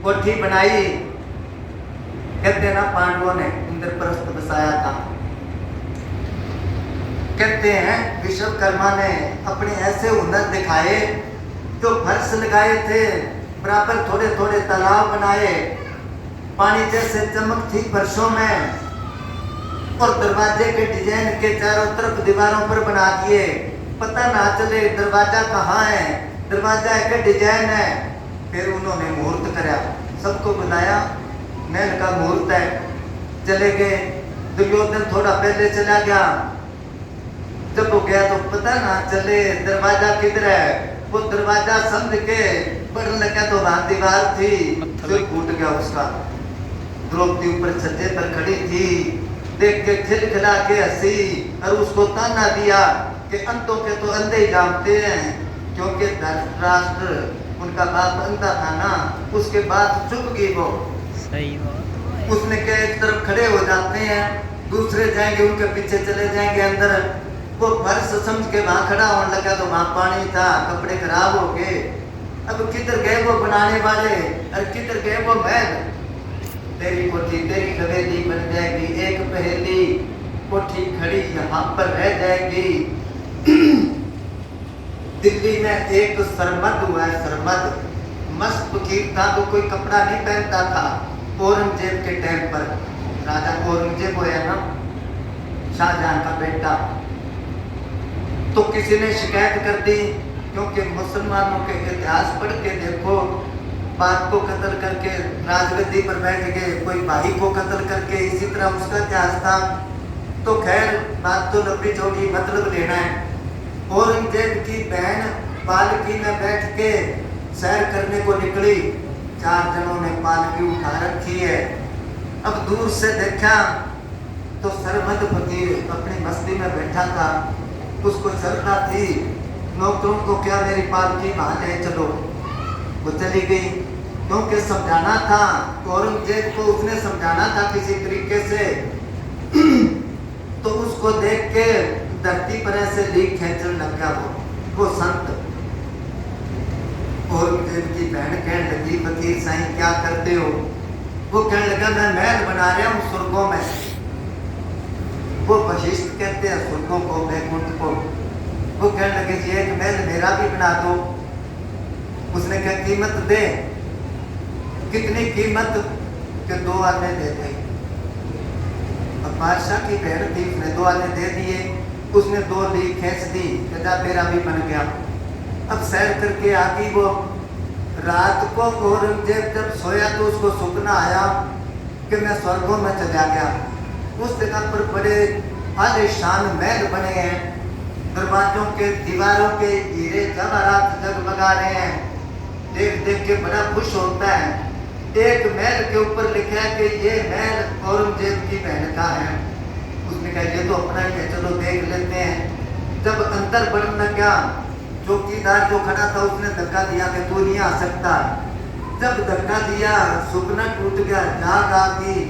कोठी बनाई, कहते ना पांडवों ने इंद्रप्रस्थ बसाया था। कहते हैं विश्वकर्मा ने अपने ऐसे हुनर दिखाए, जो फर्श लगाए थे बराबर थोड़े थोड़े तालाब बनाए, पानी जैसे चमक थी फर्शों में, और दरवाजे के डिजाइन के चारों तरफ दीवारों पर बना दिए, पता ना चले दरवाजा कहाँ है, दरवाजा एक डिजाइन है। फिर उन्होंने मुहूर्त कराया, सबको बुलाया, महल का मुहूर्त है। चले गए, दुर्योधन थोड़ा पहले चला गया। जब वो गया तो पता ना चले दरवाजा किधर है। वो दरवाजा समझ के पढ़ने लगा तो वहां दीवार थी, सिर फूट गया उसका। द्रौपदी ऊपर छज्जे पर खड़ी थी, देख के खिलखिला के हंसी और उसको ताना दिया कि अंधों के तो अंधे ही जानते हैं, क्योंकि धृतराष्ट्र उनका बाप अंधा था ना, उसके बाद चुप गई वो। सही बात। उसने क्या एक तरफ खड़े हो जाते हैं, दूसरे जाएंगे उनके पीछे चले जाएंगे अंदर। वो फर्श समझ के वहां खड़ा होने लगा तो वहां पानी था, कपड़े खराब हो गए। अब किधर गए वो बनाने वाले और किधर गए वो महल। तेरी कोठी तेरी हवेली बन जाएगी एक पहेली, कोठी खड़ी यहाँ पर रह जाएगी। दिल्ली में एक सरमद हुआ है, सरमद मस्त फकीर था, तो कोई कपड़ा नहीं पहनता था। औरंगजेब के टाइम पर, राजा औरंगजेब हुआ ना, शाहजहां का बेटा, तो किसी ने शिकायत कर दी, क्योंकि मुसलमानों के इतिहास पढ़ के देखो, बाप को कत्ल करके राजगद्दी पर बैठ गए, कोई भाई को कत्ल करके, इसी तरह उसका इतिहास था। तो खैर बात तो लंबी चौड़ी, मतलब लेना है। औरंगजेब की बहन पालकी में बैठ के सैर करने को निकली, 4 जनों ने पालकी उठा रखी है। अब दूर से देखा तो सरमद फकीर अपनी मस्ती में बैठा था, उसको श्रद्धा थी, नौकरों को क्या मेरी पालकी वहां ले चलो। वो चली गई, क्योंकि समझाना था औरंगजेब को, उसने समझाना था किसी तरीके से। तो उसको देख के धरती पर ऐसे लीक खींचने लग गया वो संत। औरंगजेब की बहन कहने लगी, फकीर साईं क्या करते हो? वो कहने लगा मैं महल बना रहा हूँ स्वर्गों में। वो वशिष्ठ कहते हैं स्वर्गों को, वैकुंठ को। वो कहने लगे जी एक महल मेरा भी बना दो। उसने कहा कीमत दे। कितनी कीमत? कि 2 आने दे दे। अब बादशाह की बहन थी, उसने 2 आने दे दिए, उसने 2 ली खींच दी, कहता तेरा भी बन गया। अब सैर करके आ गई वो। रात को औरंगजेब जब सोया तो उसको सपना आया कि मैं स्वर्गों में चला गया। उस जगह पर बड़े आलीशान महल बने हैं, दरवाजों के दीवारों के हीरे जवाहरात जगमगा रहे हैं, देख देख के बड़ा खुश होता है। एक महल के ऊपर लिखा है कि ये महल औरंगजेब की बहन का है। उसने कहा ये तो अपना ही है, चलो देख लेते हैं। जब अंदर बढ़ने लगा, चौकीदार जो खड़ा था उसने धक्का दिया कि तू नहीं आ सकता। जब धक्का दिया सपना टूट गया, जाग आ गई,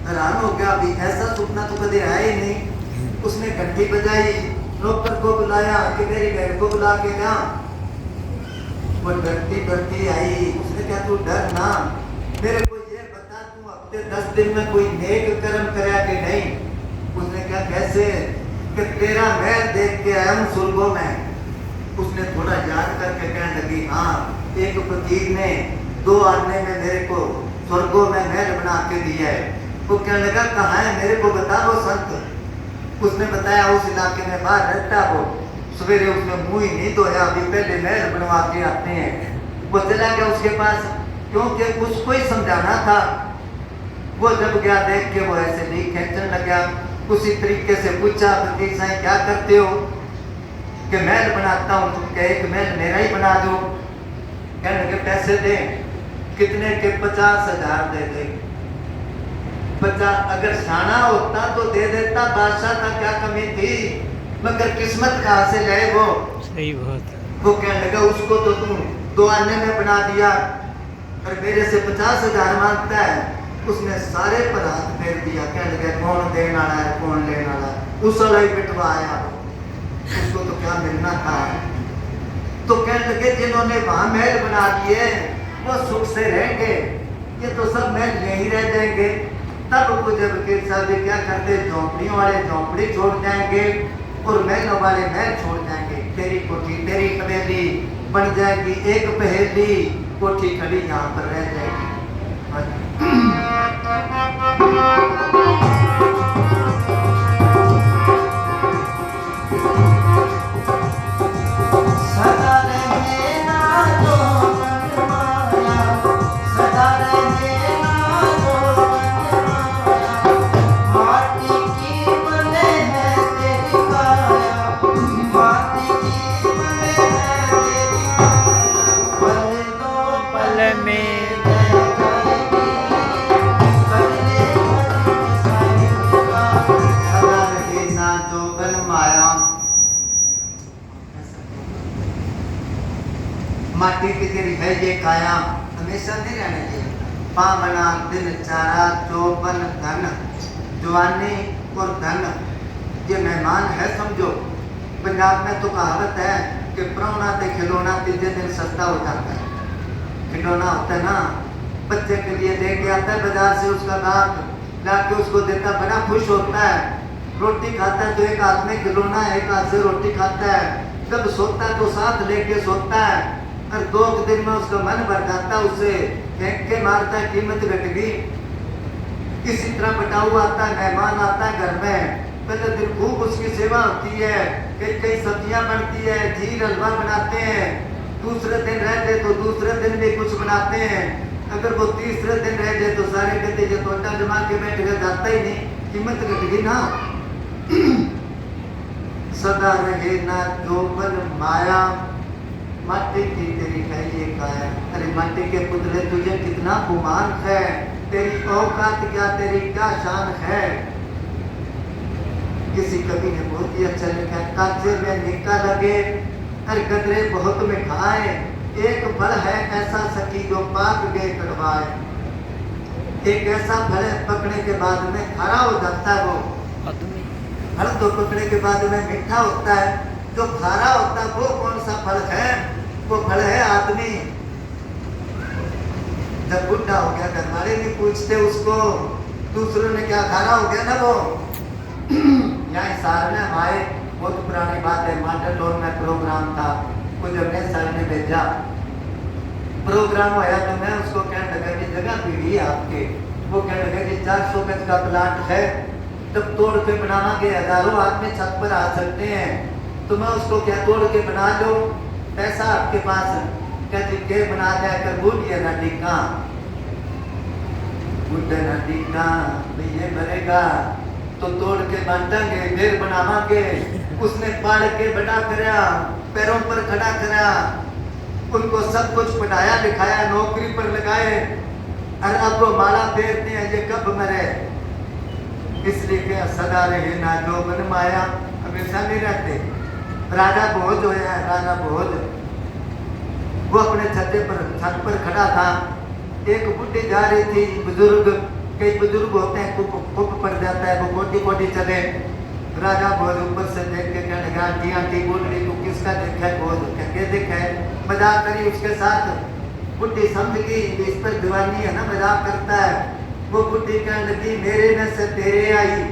हैरान हो गया, अभी ऐसा सपना तो कभी आया ही नहीं। उसने घंटी बजाई, नौकर को बुलाया कि मेरी बहन को बुला के ला। वो डरती डरती आई। उसने कहा तू डर ना, मेरे को ये बता तू हफ्ते 10 दिन में कोई नेक कर्म कराया कि नहीं। उसने कहा कैसे, कि तेरा महल देख के आया हूँ स्वर्गों में। उसने थोड़ा याद करके कहने लगी हाँ, एक फकीर ने 2 आने में मेरे को स्वर्गों में महल बना के दिया है। वो कहने लगा कहाँ है, मेरे को बता वो संत। उसने बताया उस इलाके में बाहर रहता वो। सवेरे उसने मुंह ही नहीं धोया, अभी पहले महल बनवा के आते हैं। वो चला गया उसके पास, क्योंकि उसको ही समझाना था। वो जब गया देख के वो ऐसे नहीं खींचने लगा। उसी तरीके से पूछा फकीर साहब क्या करते हो, कि महल बनाता हूँ। तुम कहे एक महल मेरा ही बना दो। कहने लगे पैसे दे, कितने के 50,000 दे दे। 50 अगर शाना होता तो दे देता, बादशाह का क्या कमी थी, मगर किस्मत कहाँ से लाए वो। सही बात। वो कहने लगा उसको तो तुम 2 आने में बना दिया और मेरे से 50,000 मांगता है। उसने सारे पर हाथ फेर दिया। कहने लगा कौन देने वाला है, कौन लेने वाला है। उस वाला ही पिटवा आया, उसको तो क्या मिलना था। तो कहने लगे जिन्होंने वहां महल बना दिए वो सुख से रहेंगे, ये तो सब महल यहीं रह जाएंगे। तब वो जब वकील साहब क्या करते, झोंपड़ियों वाले झोंपड़ी छोड़ जाएंगे और महलों वाले महल छोड़ जाएंगे। तेरी कोठी तेरी हवेली बन जाएगी, एक पहेली कोठी खड़ी यहाँ पर रह जाएगी। सदा रहे ना जो मन माया, सदा रहे ना जो मन माया। माटी की बने है तेरी काया, माटी की बने है तेरी काया। पल दो पल में सदा रहे ना जोगन माया। माटी की तेरी है ये काया, हमेशा नहीं रहने चाहिए। पावना दिन चारा चौबन धन, जवानी और धन ये मेहमान है समझो। पंजाब में तो कहावत है कि प्राहुणा ते खिलौना तीजे दिन सस्ता हो जाता है। खिलौना होता है ना, बच्चे के लिए लेके आता है बाजार से, उसका बाप लाके उसको देता, बड़ा खुश होता है। रोटी खाता है तो एक हाथ में खिलौना है, एक हाथ से रोटी खाता है। जब सोता है तो साथ लेके सोता है और 2 दिन में उसका मन भर जाता है, उससे फेंक के मारता है, कीमत घट गई। इसी तरह बटाऊ आता है, मेहमान आता है घर में, पहले दिन खूब उसकी सेवा होती है, कई कई सब्जियां बनती है, खीर हलवा बनाते हैं। दूसरे दिन रहते तो दूसरे दिन भी कुछ बनाते हैं। अगर वो तीसरे दिन रह जाए तो सारे कहते ये तोटा जमा के बैठ गया, जाता ही नहीं, कीमत घट गई ना। सदा रहे ना जोबन माया, माटी की तेरी है ये काया। अरे माटी के पुतले तुझे कितना गुमान है, तेरी औकात क्या, तेरी क्या शान है। किसी कवि ने बहुत ही अच्छा लिखा है, कांचे में निका लगे और गदरे बहुत मिठाए, एक फल है ऐसा सखी जो पाक गए कड़वाए। एक ऐसा फल है पकने के बाद में खारा हो जाता है वो फल, तो पकने के बाद में मीठा होता है, जो खारा होता है वो कौन सा फल है, वो फल है आदमी। जब बुढ़ा हो गया घर वाले नहीं पूछते उसको, दूसरों ने क्या खारा हो गया ना वो। यहाँ सार में हमारे बहुत पुरानी बात है, मॉडल टाउन में प्रोग्राम था, कुछ अपने सर ने भेजा, प्रोग्राम होया तो मैं उसको कहने लगा कि जगह पीढ़ी है आपके। वो कहने लगा कि 400 गज का प्लाट है, जब तोड़ के बनावांगे हजारों आदमी छत पर आ सकते हैं, तो मैं उसको क्या तोड़ के बना लो? पैसा आपके पास कहते के बना दिया कर बूढ़िया ना टिका, बूढ़ा ना टिका ये मरेगा तो तोड़ के बांटेंगे फिर बनावांगे। उसने पाड़ के बड़ा कराया, पैरों पर खड़ा कराया, उनको सब कुछ पढ़ाया लिखाया, नौकरी पर लगाए, और अब वो माला फेरते हैं ये कब मरे। इसलिए क्या सदा रहे ना जो बन माया, हमेशा नहीं रहते। राजा भोज होया, राजा भोज वो अपने छत पर खड़ा था। एक बुढ़ी जा रही थी, बुजुर्ग, कई बुजुर्ग होते हैं कुप पड़ जाता है, वो कोटी कोटी चले। राजा भोज ऊपर से देख के कहने लगा, आंटी आंटी बुढ़ी को किसका देखा है? भोज क्या देखा है? मजाक करी उसके साथ। बुढ़ी समझ गई इस पर दीवानी है ना, मजाक करता है। वो बुढ़ी कहने लगी, मेरे में से तेरे आई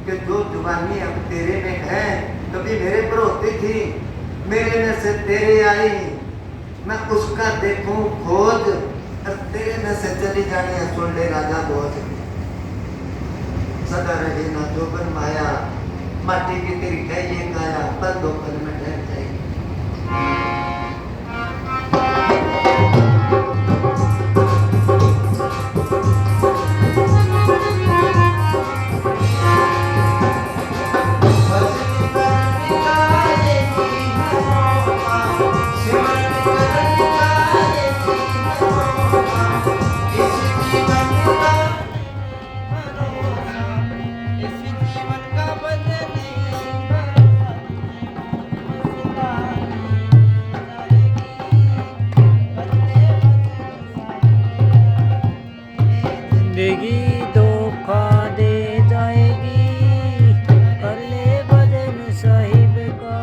कि जो जवानी अब तेरे में है कभी मेरे पर होती थी, मेरे में से तेरे आई मैं उसका देखूं खोज, और तेरे में से चली जानी है सुन ले राजा भोज। सदा रहे ना जो बन माया, माटी की तेरी है ये काया, पर दो पल में ठहर जाएगी। जिंदगी धोखा दे जाएगी, कर ले भजन साहिब का।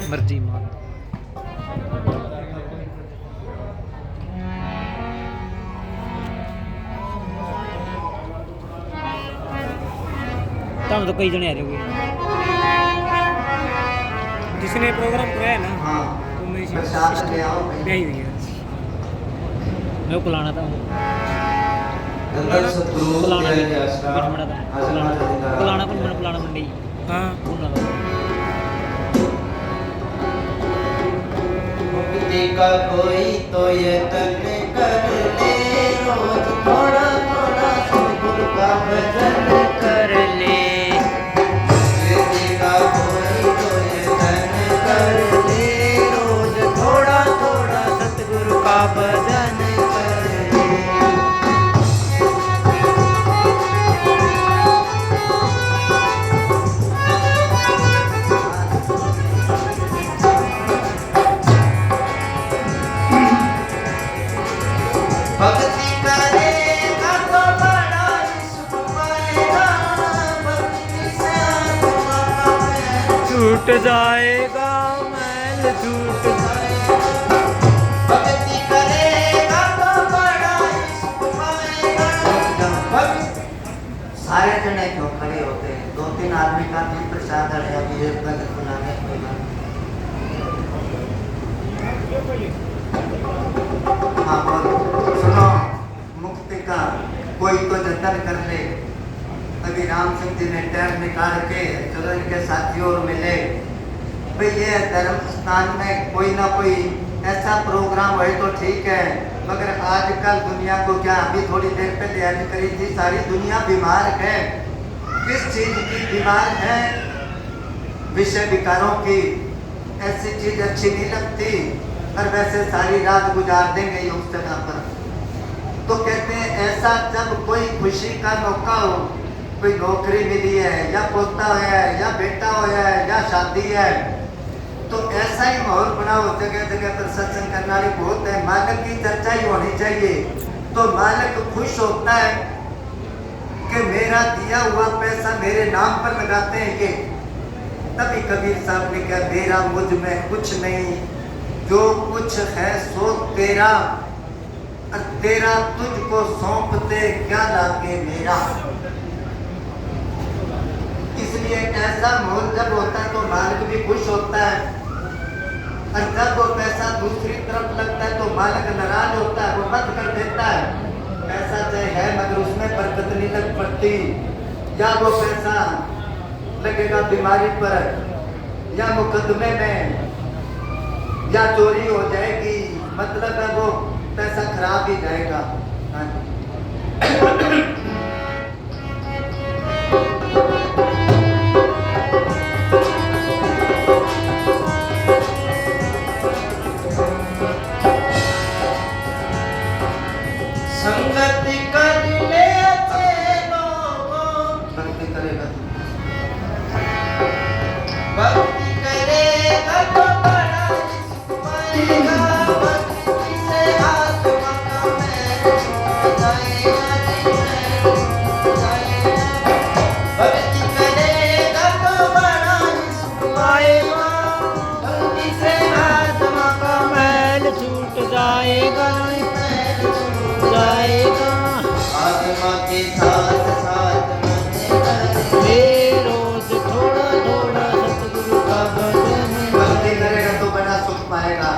मर्जी मां तुम तो कई जने आ रहे हो जिसने प्रोग्राम कराया है ना। हाँ, तो मेरी प्रसाद ले आओ भाई। ब्याही हुई है, मैं को लाना था, गंगा सतरू पुलाना भी के आश्रम, पिठमड़ा था, पुलाना पर मैंने पुलाना मंडी। हाँ बोलना था। मुक्ति का कोई तो यत्न कर ले, रोज थोड़ा थोड़ा सतगुरु का भजन कर ले, मुक्ति का कोई तो यत्न कर ले, रोज थोड़ा थोड़ा सतगुरु का भजन कर ले। भक्ति करेगा तो बड़ा ही सुख पाएगा, भक्ति से आत्मा का मैल छूट जाएगा मैल छूट जाएगा। भक्ति करेगा तो बड़ा ही सुख पाएगा। सारे जने क्यों खड़े होते हैं? दो तीन आदमी का भी प्रसाद है, अभी एक भजन बुलाने कोई बात। हाँ बोलो, सुनो, मुक्ति का कोई तो जतन कर ले। अभी राम सिंह जी ने टाइम निकाल के चलो इनके साथियों और मिले भाई, ये धर्म स्थान में कोई ना कोई ऐसा प्रोग्राम है तो ठीक है, मगर आजकल दुनिया को क्या, अभी थोड़ी देर पहले याद करी थी, सारी दुनिया बीमार है। किस चीज की बीमार है? विषय विकारों की। ऐसी चीज अच्छी नहीं लगती, और वैसे सारी रात गुजार देंगे ये उस जगह पर। तो कहते हैं ऐसा जब कोई खुशी का मौका हो, कोई नौकरी मिली है, या पोता है, या बेटा होया है, या शादी है, तो ऐसा ही माहौल बनाओ, जगह जगह पर सत्संग करने वाले बहुत है, मालिक की चर्चा ही होनी चाहिए। तो मालिक खुश होता है कि मेरा दिया हुआ पैसा मेरे नाम पर लगाते हैं ये। तभी कबीर साहब ने कहा मेरा मुझ में कुछ नहीं, जो कुछ है सो तेरा, और तेरा तुझको सौंपते क्या लागे मेरा। इसलिए ऐसा माहौल जब होता है तो मालिक भी खुश होता है, और जब वो पैसा दूसरी तरफ लगता है तो मालिक नाराज होता है, वो बंद कर देता है। पैसा चाहे है मगर उसमें बरकत नहीं लग पड़ती, या वो पैसा लगेगा बीमारी पर, या मुकदमे में, या चोरी हो जाएगी, मतलब है वो पैसा खराब ही जाएगा। संगति कर ले अच्छे लोगों, भक्ति करेगा तो भक्ति करेगा तो बड़ा सुख पाएगा, भक्ति से आत्मा का मैल छूट जाएगा, भक्ति करेगा तो बड़ा सुख पाएगा, भक्ति से आत्मा का मैल छूट जाएगा, मैल छूट जाएगा। आत्मा के साथ साथ मन करे रोज थोड़ा थोड़ा सतगुरु का भजन भक्ति करेगा तो बड़ा सुख पाएगा।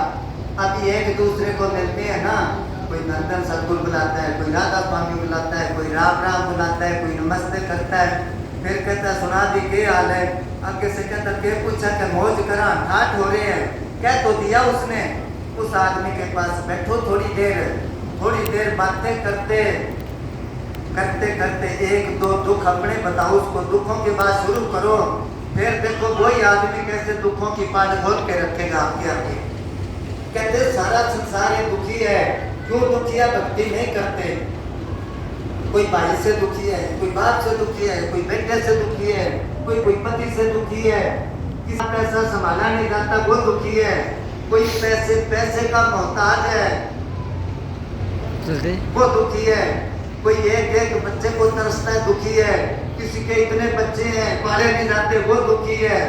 अभी एक दूसरे को मिलते हैं ना, कोई नंदन सतगुरु बुलाता है, कोई राधा स्वामी बुलाता है, कोई राम राम बुलाता है, कोई नमस्ते करता है, फिर कहता है सुना दी के हाल है। आगे से कहता के पूछा कि मौज करा ठाठ हो रहे हैं, क्या तो दिया उसने। उस आदमी के पास बैठो थोड़ी देर बातें करते करते करते एक दो दुख अपने बताओ, उसको दुखों की बात शुरू करो, फिर देखो वही आदमी कैसे दुखों की पाट खोल के रखेगा आपके आगे। कहते सारा संसार ये दुखी है, क्यों दुखी है? भक्ति नहीं करते। कोई भाई से दुखी है, कोई बाप से दुखी है, कोई बेटे से दुखी है, कोई पति से दुखी है, किसी का पैसा संभाला नहीं जाता वो दुखी है, कोई पैसे का मोहताज है वो दुखी है, कोई एक बच्चे को तरसता है दुखी है, किसी के इतने बच्चे हैं पाले नहीं जाते वो दुखी है।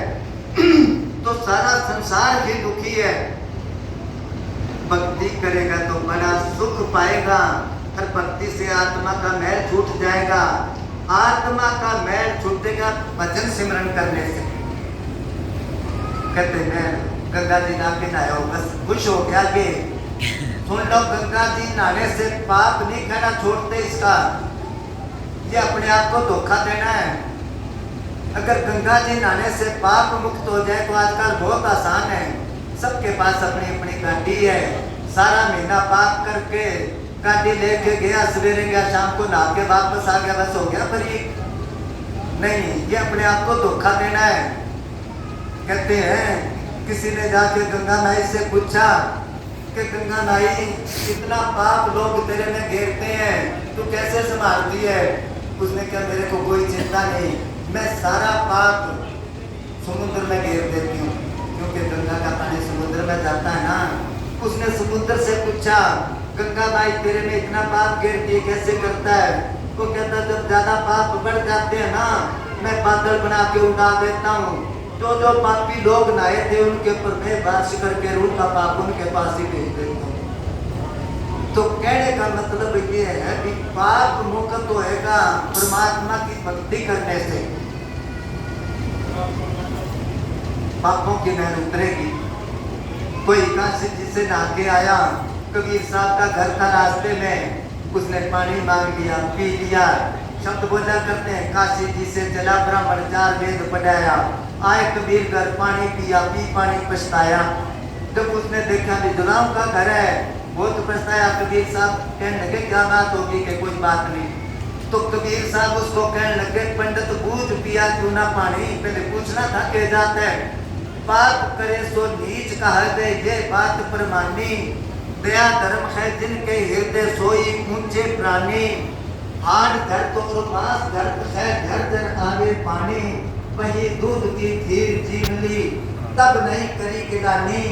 तो सारा संसार ही दुखी है। भक्ति करेगा तो बड़ा सुख पाएगा, और भक्ति से आत्मा का मैल छूट जाएगा। आत्मा का मैल छूटेगा भजन सिमरन करने से। कहते हैं गंगा जी नाके नहाया हो, बस खुश हो गया कि सुन लो, गंगा जी नहाने से पाप नहीं कहना छोड़ते इसका, ये अपने आप को धोखा देना है। अगर गंगा जी नहाने से पाप मुक्त हो जाए तो आजकल बहुत आसान है, सबके पास अपनी अपनी गाड़ी है, सारा महीना पाप करके गाड़ी लेके गया, सवेरे गया, शाम को नहा के वापस आ गया, बस हो गया। पर नहीं, ये अपने आप को धोखा देना है। कहते हैं किसी ने जाके गंगा माई से पूछा कि गंगा माई इतना पाप लोग तेरे में घेरते हैं, तू कैसे संभालती है? उसने कहा मेरे को कोई चिंता नहीं, मैं सारा पाप समुद्र में घेर देती हूँ, क्योंकि गंगा का पानी समुद्र में जाता है ना। उसने समुद्र से पूछा गंगा माई तेरे में इतना पाप घेरती है कैसे करता है? वो कहता जब ज्यादा पाप बढ़ जाते हैं ना, मैं बादल बना के उड़ा देता हूँ, जो पापी लोग नहाए थे उनके ऊपर मैं बारिश करके उनका पाप उनके पास ही भेज देता हूँ। तो कहने का मतलब ये है कि पाप मुक्त होएगा परमात्मा की भक्ति करने से, पापों की मैल उतरेगी। कोई काशी जी से नहा के आया, कबीर साहब का घर था रास्ते में, उसने पानी मांग लिया, पी लिया। शब्द बोला करते हैं काशी जी से चला ब्राह्मण 4 वेद पढ़ाया, आए कबीर घर पानी पिया, पी पानी पछताया। जब उसने देखा विधुराम का घर है, बहुत पछताया। कबीर साहब कहने लगे क्या बात होगी? कि कोई बात नहीं। तो कबीर साहब उसको कहने लगे पंडित बूझ पिया क्यों ना पानी? पहले पूछना था के जाता है। पाप करे सो नीच कहा गए, ये बात प्रमानी, दया धर्म है जिनके हृदय सोई ऊंचे प्राणी। हाड़ धर तो मांस धर है, धर धर आवे पानी, वही दूध की खीर जीवली, तब नहीं करी गिलानी।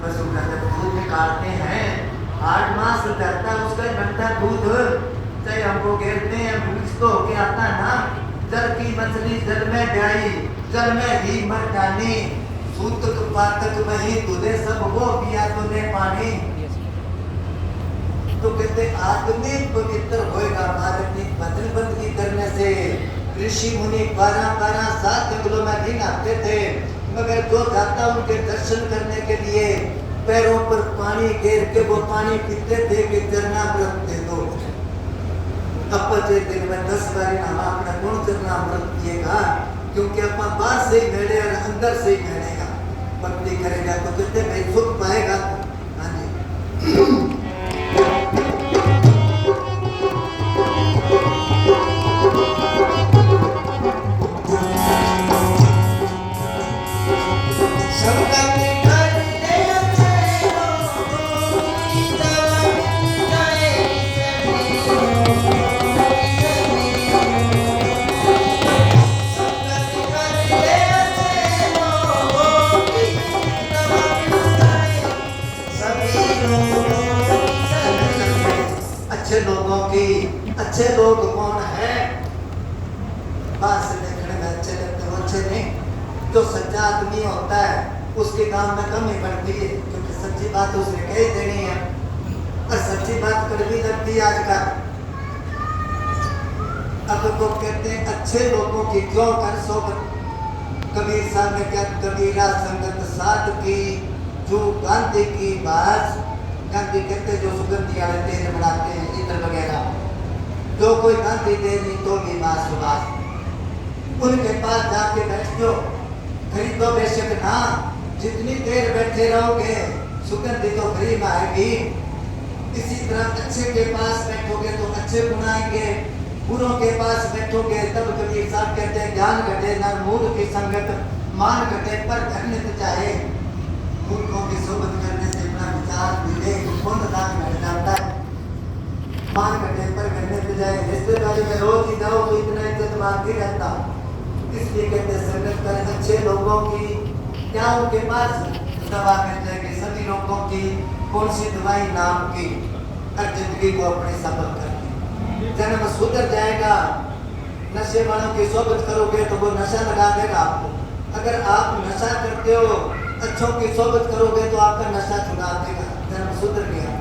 पशु का जब दूध निकालते हैं 8 मास रहता है उसका बनता दूध, चाहे हमको घेरते हैं भूख तो होके आता ना। जल की मछली जल में ब्याई, जल में ही मर जानी। सूतक पातक वही तुझे सब वो पिया तूने पानी। तो कहते आदमी पवित्र होएगा भारत भजन बंदगी करने से। ऋषि मुनि 12-12 साल जंगलों में दिन आते थे, मगर जो जाता उनके दर्शन करने के लिए पैरों पर पानी घेर के वो पानी पीते थे कि चरना व्रत दे दो। अपचे दिन में 10 बार नहा अपना कौन चरना व्रत पिएगा, क्योंकि अपना बाहर से ही मेड़े और अंदर से ही मेड़ेगा। भक्ति करेगा तो कहते भाई सुख पाएगा। हाँ जी अच्छे लोग कौन है? बात से देखने में अच्छे लगते हो, अच्छे नहीं। जो सच्चा आदमी होता है उसके काम में कमी बढ़ती है, क्योंकि सच्ची बात उसने कह ही देनी है। और सच्ची बात कड़वी लगती है आजकल। अब तो कहते हैं अच्छे लोगों की क्यों कर सोबत। कबीर साहब ने क्या, कबीरा संगत साध की जो गांधी की बात। गांधी कहते जो सुगंधी वाले तेल बनाते हैं इत्र वगैरह, जो कोई गांधी दे नहीं तो भी बात सुबास उनके पास जाके बैठ जाओ। खरीदो बेशक ना, जितनी देर बैठे रहोगे सुगंधी तो फ्री में आएगी। इसी तरह अच्छे के पास बैठोगे तो अच्छे गुण आएंगे, बुरों के पास बैठोगे तब कबीर साहब कहते हैं ज्ञान घटे ना मूर्ख की संगत, मान घटे पर घटने तो चाहे। मूर्खों की सोबत करने से अपना विचार मिले कौन दान घट जाता है। मान घटे पर घटने तो जाए। रिश्तेदारी में रोज ही जाओ तो इतना इज्जत मानती रहता। इसलिए कहते संगत करें अच्छे लोगों की। क्या उनके पास दवा मिल जाएगी सभी लोगों की, कौन सी दवाई नाम की, हर जिंदगी को अपनी सफल करके जन्म सुधर जाएगा। नशे वालों की सोबत करोगे तो वो नशा लगा देगा आपको। अगर आप नशा करते हो अच्छों की सोबत करोगे तो आपका नशा छुड़ा देगा, जन्म सुधर गया।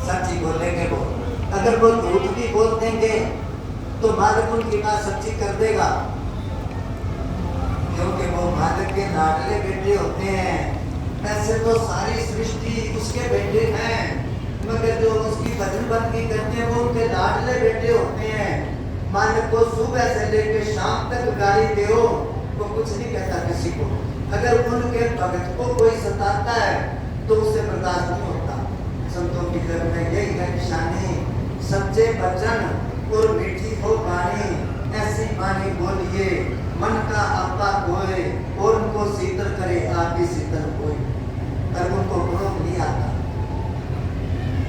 सच्ची बोलेंगे वो, अगर वो झूठ भी बोल देंगे तो मालिक उनकी बात सच्ची कर देगा, क्योंकि वो मालिक के लाडले बेटे होते हैं। ऐसे तो सारी सृष्टि उसके बेटे हैं, मगर जो उसकी भजन बंदगी करते हैं वो उनके लाडले बेटे होते हैं। मालिक को सुबह से लेकर शाम तक गाली दो वो कुछ नहीं कहता किसी को। अगर उनके भक्त को कोई सताता है तो उससे बर्दाश्त नहीं होता। संतों की तरफ में यही है निशानी, सच्चे वचन और मीठी हो वाणी, ऐसी वाणी बोलिए मन का आपा कोई, और उनको शीतल करे आप भी शीतल कोई। पर उनको क्रोध नहीं आता,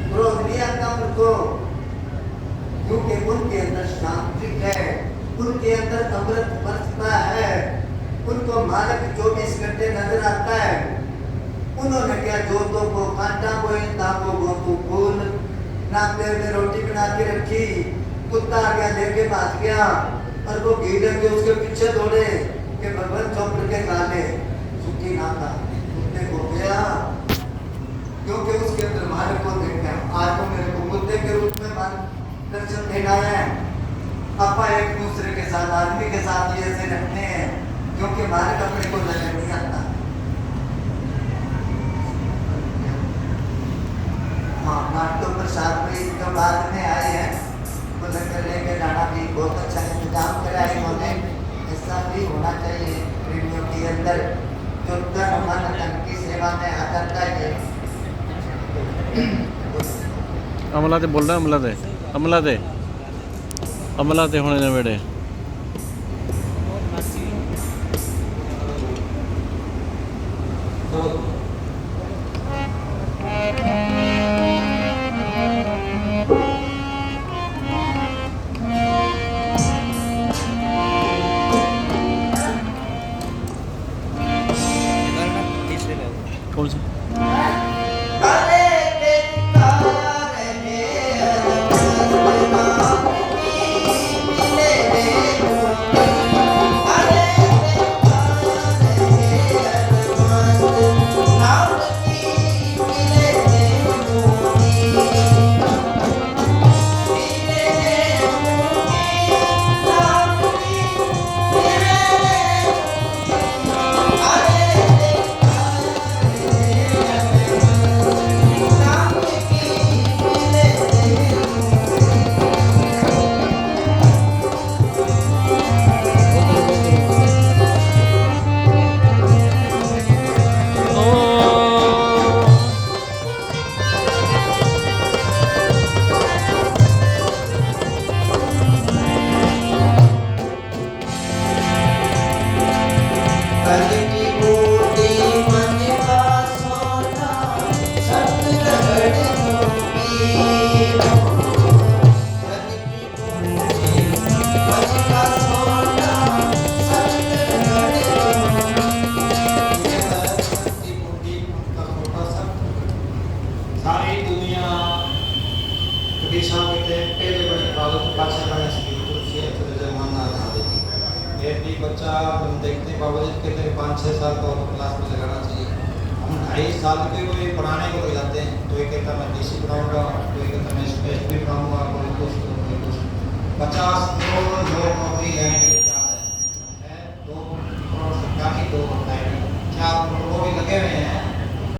क्रोध नहीं आता उनको, क्योंकि उनके अंदर शांति है, उनके अंदर अमृत बरसता है। उनको मालिक 24 घंटे नजर आता है। उन्होंने क्या जोतों को कांटा बोए ताको गोतू फूल ना पेड़ में रोटी बना के रखी, कुत्ता आ गया लेके भाग गया और वो घी के उसके पीछे दौड़े कि भगवान चौपड़ के खा ले, सुखी ना था कुत्ते को गया, क्योंकि उसके अंदर मालिक को देखा। आज तो मेरे को कुत्ते के रूप में दर्शन देना है। पापा एक दूसरे के साथ आदमी के साथ ये ऐसे रखते हैं, क्योंकि मालिक अपने को नजर नहीं आता। हाँ, नाट्य प्रसाद में बाद में आए हैं, वो लंगर लेके जाना भी बहुत अच्छा इंतजाम करा है इन्होंने। ऐसा भी होना चाहिए रेडियो के अंदर जो तन मन धन की सेवा में आ जाता है। ਅਮਲਾ ਤੇ ਬੋਲਣਾ ਅਮਲਾ ਤੇ ਹੁਣੇ ਨਵੇੜੇ तीसरे में कौन सी अरे देखता रहे अरमान की मिले अरे देखता रहे अरमान नाम की मिले सारी दुनिया विदेशों में थे पहले बड़े बालों को पाछे बने सके तो ये तो जमाना था देखिए ये भी बच्चा हम देखते हैं बाबा जी कहते हैं 5-6 साल को क्लास में लगाना चाहिए। हम 2.5 साल के वो पढ़ाने को ले जाते हैं तो ये कहता मैं देसी पढ़ाऊंगा तो ये कहता मैं स्पेस भी पढ़ाऊंगा कोई कुछ 50 लोग नौकरी लेने